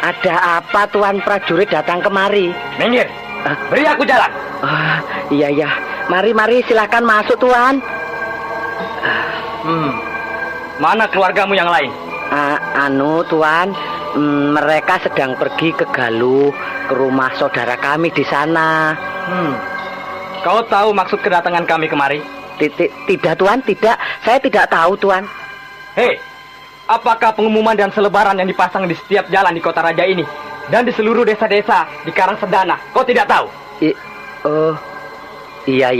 Ada apa Tuan prajurit datang kemari? Minggir. Beri aku jalan. Iya. Mari silakan masuk Tuan. Mana keluargamu yang lain? Tuan, mereka sedang pergi ke Galuh, ke rumah saudara kami di sana. Kau tahu maksud kedatangan kami kemari? Tidak Tuan, tidak. Saya tidak tahu Tuan. Hei, apakah pengumuman dan selebaran yang dipasang di setiap jalan di kota raja ini dan di seluruh desa-desa di Karang Sedana, kau tidak tahu? Iya.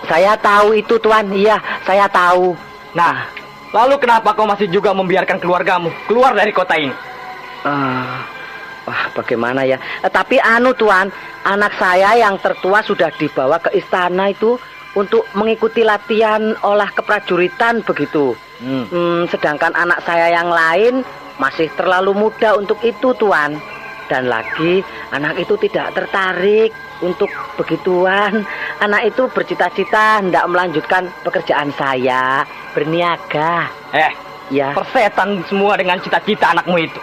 Saya tahu itu Tuan, iya, saya tahu. Nah, lalu kenapa kau masih juga membiarkan keluargamu keluar dari kota ini? Bagaimana ya? Tapi Tuan, anak saya yang tertua sudah dibawa ke istana itu untuk mengikuti latihan olah keprajuritan begitu. Sedangkan anak saya yang lain masih terlalu muda untuk itu Tuan. Dan lagi anak itu tidak tertarik untuk begituan. Anak itu bercita-cita hendak melanjutkan pekerjaan saya, berniaga. Ya. Persetan semua dengan cita-cita anakmu itu.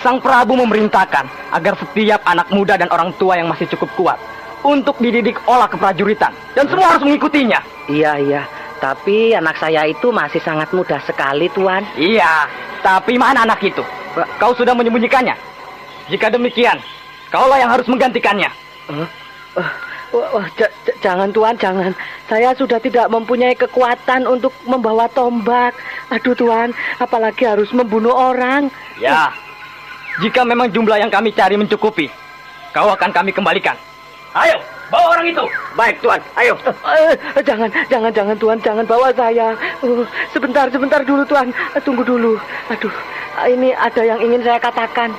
Sang Prabu memerintahkan agar setiap anak muda dan orang tua yang masih cukup kuat untuk dididik olah keprajuritan. Dan semua harus mengikutinya. Iya. Tapi anak saya itu masih sangat muda sekali Tuan. Iya, Tapi mana anak itu? Kau sudah menyembunyikannya. Jika demikian, kaulah yang harus menggantikannya. Jangan Tuan, jangan. Saya sudah tidak mempunyai kekuatan untuk membawa tombak. Aduh Tuan, apalagi harus membunuh orang. Ya, jika memang jumlah yang kami cari mencukupi, kau akan kami kembalikan. Ayo, bawa orang itu. Baik Tuan, ayo. Jangan Tuan, jangan bawa saya. Sebentar dulu Tuan, tunggu dulu. Aduh, ini ada yang ingin saya katakan.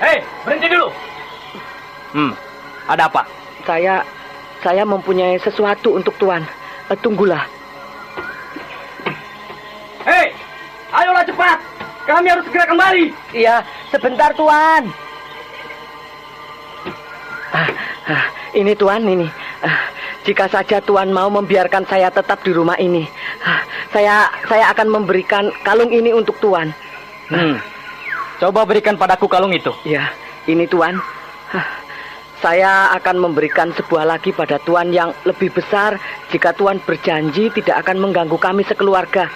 Hei, berhenti dulu. Ada apa? Saya mempunyai sesuatu untuk Tuan. Tunggulah. Hei, ayolah cepat. Kami harus segera kembali. Iya, sebentar Tuan. Ini Tuan, ini. Jika saja Tuan mau membiarkan saya tetap di rumah ini, saya akan memberikan kalung ini untuk Tuan. Coba berikan padaku kalung itu. Ya, ini Tuan. Saya akan memberikan sebuah lagi pada Tuan yang lebih besar jika Tuan berjanji tidak akan mengganggu kami sekeluarga.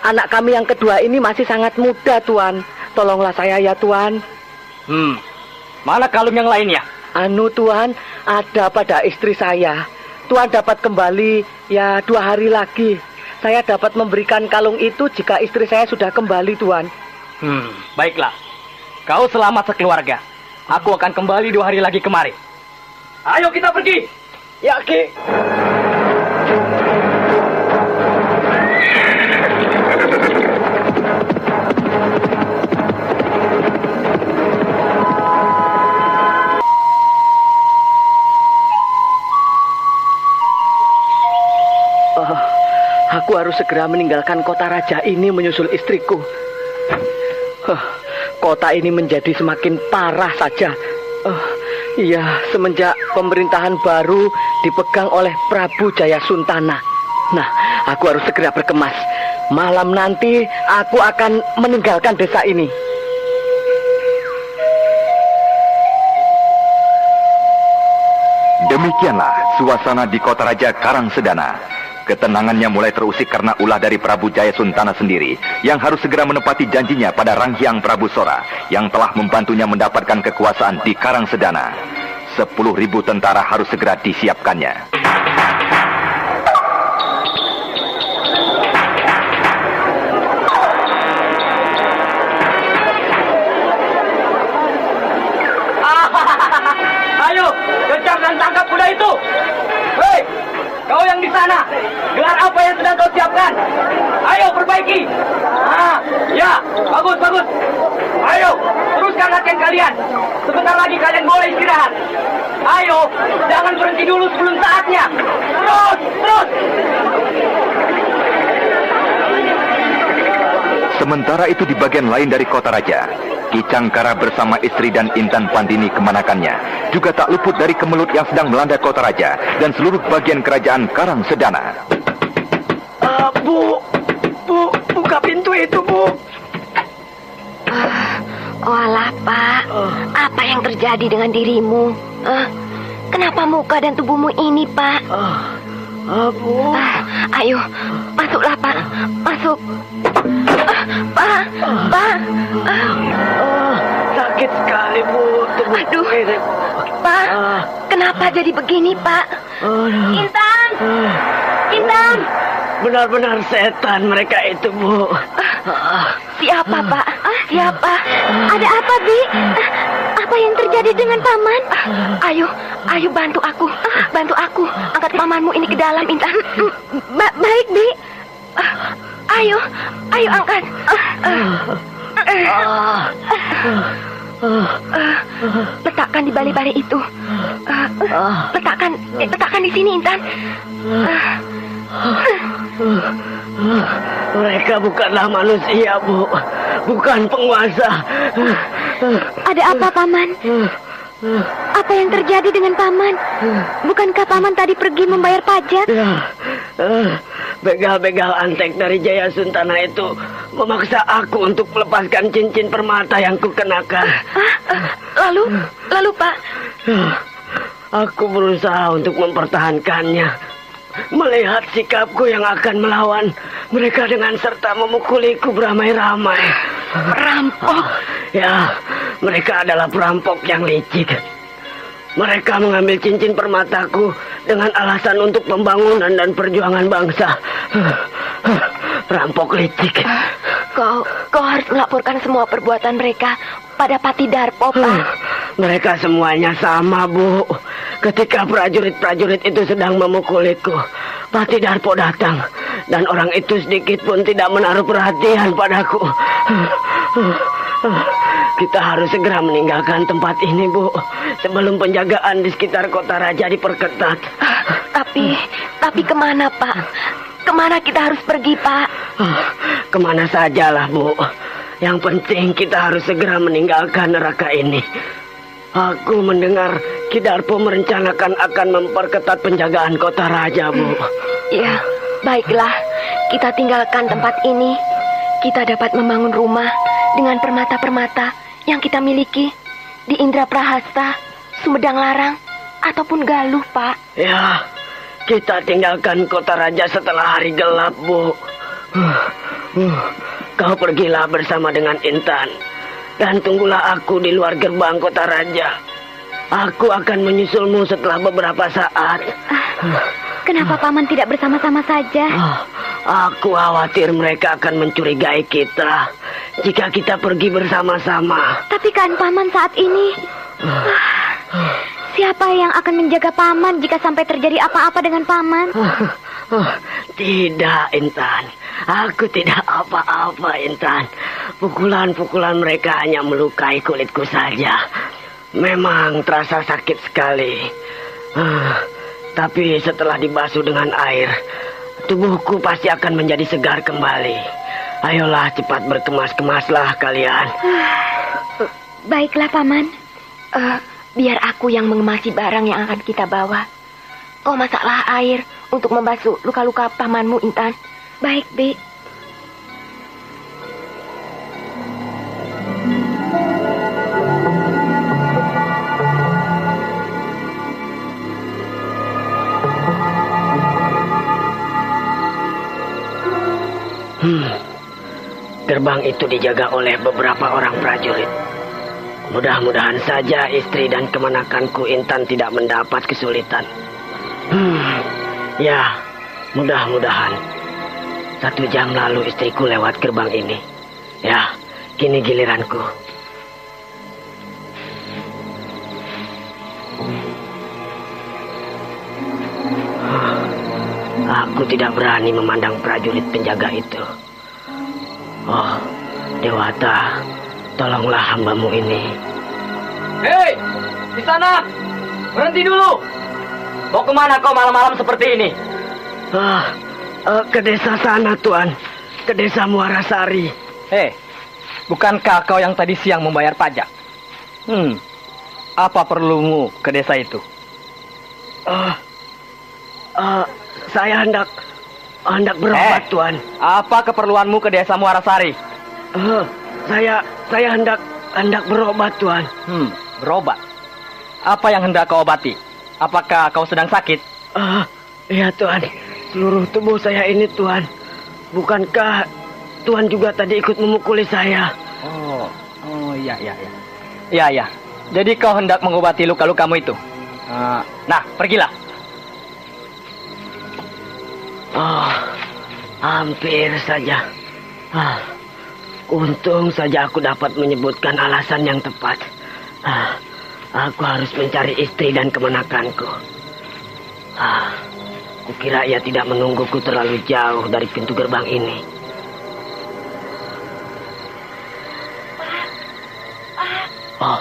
Anak kami yang kedua ini masih sangat muda, Tuan. Tolonglah saya ya, Tuan. Mana kalung yang lainnya? Tuan, ada pada istri saya. Tuan dapat kembali ya 2 hari lagi. Saya dapat memberikan kalung itu jika istri saya sudah kembali, Tuan. Baiklah. Kau selamat sekeluarga. Aku akan kembali 2 hari lagi kemari. Ayo kita pergi. Ya, Ki. Aku harus segera meninggalkan kota raja ini menyusul istriku. Kota ini menjadi semakin parah saja. Iya, semenjak pemerintahan baru dipegang oleh Prabu Jayasuntana. Nah, aku harus segera berkemas. Malam nanti aku akan meninggalkan desa ini. Demikianlah suasana di kota raja Karangsedana. Ketenangannya mulai terusik karena ulah dari Prabu Jayasuntana sendiri yang harus segera menepati janjinya pada Ranghyang Prabu Sora yang telah membantunya mendapatkan kekuasaan di Karangsedana. 10.000 tentara harus segera disiapkannya. Ayo, kejar dan tangkap kuda itu. Hei, kau yang di sana, gelar apa yang sedang kau siapkan? Ayo perbaiki. Ya, bagus. Ayo, teruskan latihan kalian. Sebentar lagi kalian boleh istirahat. Ayo, jangan berhenti dulu sebelum saatnya. Terus. Sementara itu di bagian lain dari kota raja, Ki Cangkara bersama istri dan Intan Pandini kemanakannya juga tak luput dari kemelut yang sedang melanda kota raja dan seluruh bagian kerajaan Karangsedana. Bu, buka pintu itu, Bu. Alah, Pak. Apa yang terjadi dengan dirimu? Kenapa muka dan tubuhmu ini, Pak? Bu. Ayo, masuklah, Pak. Masuk. Pak. Sakit sekali, Bu. Aduh, Pak. Kenapa jadi begini, Pak? Intan. Benar-benar setan mereka itu, Bu. Siapa, Pak? Siapa? Ada apa, Bi? Apa yang terjadi dengan paman? Ayo bantu aku. Angkat pamanmu ini ke dalam, Intan. Baik, Bi. Ayo angkat. Letakkan di bali-bali itu. Letakkan di sini, Intan. Mereka bukanlah manusia, Bu. Bukan penguasa. Ada apa, Paman? Apa yang terjadi dengan Paman? Bukankah Paman tadi pergi membayar pajak? Begal-begal antek dari Jayasuntana itu memaksa aku untuk melepaskan cincin permata yang kukenakan. Lalu, Pak? Aku berusaha untuk mempertahankannya. Melihat sikapku yang akan melawan mereka dengan serta memukuliku beramai-ramai. Perampok? Ya, mereka adalah perampok yang licik. Mereka mengambil cincin permataku dengan alasan untuk pembangunan dan perjuangan bangsa. Perampok licik. Kau harus melaporkan semua perbuatan mereka pada Pati Darpo, Pak. Mereka semuanya sama, Bu. Ketika prajurit-prajurit itu sedang memukuliku, Pati Darpo datang. Dan orang itu sedikit pun tidak menaruh perhatian padaku. Kita harus segera meninggalkan tempat ini, Bu, sebelum penjagaan di sekitar kota raja diperketat. Tapi kemana, Pak? Kemana kita harus pergi, Pak? Kemana sajalah, Bu. Yang penting kita harus segera meninggalkan neraka ini. Aku mendengar Ki Darpo merencanakan akan memperketat penjagaan kota raja, Bu. Ya, baiklah. Kita tinggalkan tempat ini. Kita dapat membangun rumah dengan permata-permata yang kita miliki di Indraprahasta, Sumedang Larang, ataupun Galuh, Pak. Ya, kita tinggalkan kota raja setelah hari gelap, Bu. Kau pergilah bersama dengan Intan. Dan tunggulah aku di luar gerbang kota raja. Aku akan menyusulmu setelah beberapa saat. Kenapa Paman tidak bersama-sama saja? Aku khawatir mereka akan mencurigai kita jika kita pergi bersama-sama. Tapi kan Paman saat ini... Siapa yang akan menjaga Paman jika sampai terjadi apa-apa dengan Paman? Tidak, Intan. Aku tidak apa-apa, Intan. Pukulan-pukulan mereka hanya melukai kulitku saja. Memang terasa sakit sekali. Tapi setelah dibasuh dengan air, tubuhku pasti akan menjadi segar kembali. Ayolah, cepat berkemas-kemaslah kalian. Baiklah, Paman. Biar aku yang mengemasi barang yang akan kita bawa. Kau masaklah air untuk membasuh luka-luka pamanmu, Intan. Baik, Bi. Gerbang itu dijaga oleh beberapa orang prajurit. Mudah-mudahan saja istri dan kemenakanku Intan tidak mendapat kesulitan. Ya, mudah-mudahan. 1 jam lalu istriku lewat gerbang ini. Ya, kini giliranku. Aku tidak berani memandang prajurit penjaga itu. Oh, Dewata, tolonglah hambamu ini. Hei, di sana! Berhenti dulu! Mau kemana kau malam-malam seperti ini? Ke desa sana, Tuan. Ke desa Muarasari. Hei, bukankah kau yang tadi siang membayar pajak? Apa perlumu ke desa itu? Saya hendak berobat, Tuan. Apa keperluanmu ke desa Muarasari? Saya hendak berobat, Tuan. Berobat? Apa yang hendak kau obati? Apakah kau sedang sakit? Iya, Tuan. Seluruh tubuh saya ini, Tuan. Bukankah Tuan juga tadi ikut memukuli saya? Iya. Iya. Jadi kau hendak mengobati luka-lukamu itu? Nah, pergilah. Hampir saja. Untung saja aku dapat menyebutkan alasan yang tepat. Aku harus mencari istri dan kemenakanku. Kukira ia tidak menungguku terlalu jauh dari pintu gerbang ini. Oh,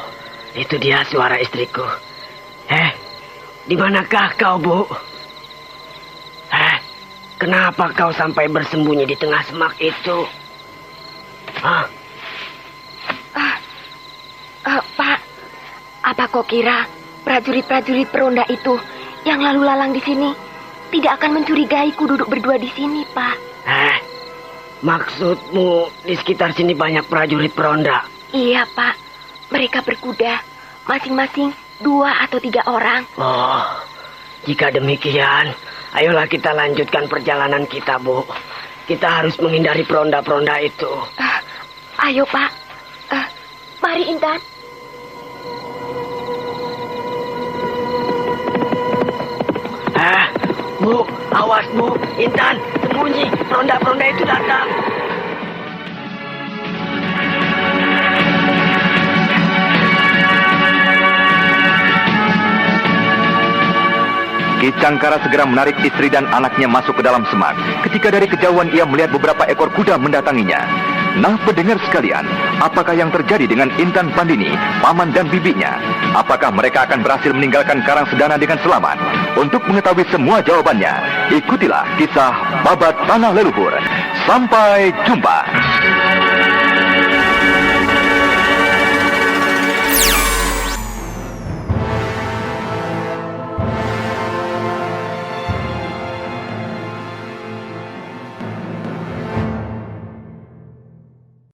itu dia suara istriku. Di manakah kau, Bu? Kenapa kau sampai bersembunyi di tengah semak itu? Pak, apa kau kira prajurit-prajurit peronda itu yang lalu lalang di sini tidak akan mencurigaiku duduk berdua di sini, Pak? Maksudmu di sekitar sini banyak prajurit peronda? Iya, Pak. Mereka berkuda, masing-masing 2 atau 3 orang. Oh, jika demikian, ayolah kita lanjutkan perjalanan kita, Bu. Kita harus menghindari peronda-peronda itu. Ayo, Pak. Mari, Intan. Bu, awas Bu, Intan, sembunyi, peronda-peronda itu datang. Ki Cangkara segera menarik istri dan anaknya masuk ke dalam semak. Ketika dari kejauhan ia melihat beberapa ekor kuda mendatanginya. Nah, pendengar sekalian, apakah yang terjadi dengan Intan Pandini, paman dan bibinya? Apakah mereka akan berhasil meninggalkan Karang Sedana dengan selamat? Untuk mengetahui semua jawabannya, ikutilah kisah Babat Tanah Leluhur. Sampai jumpa.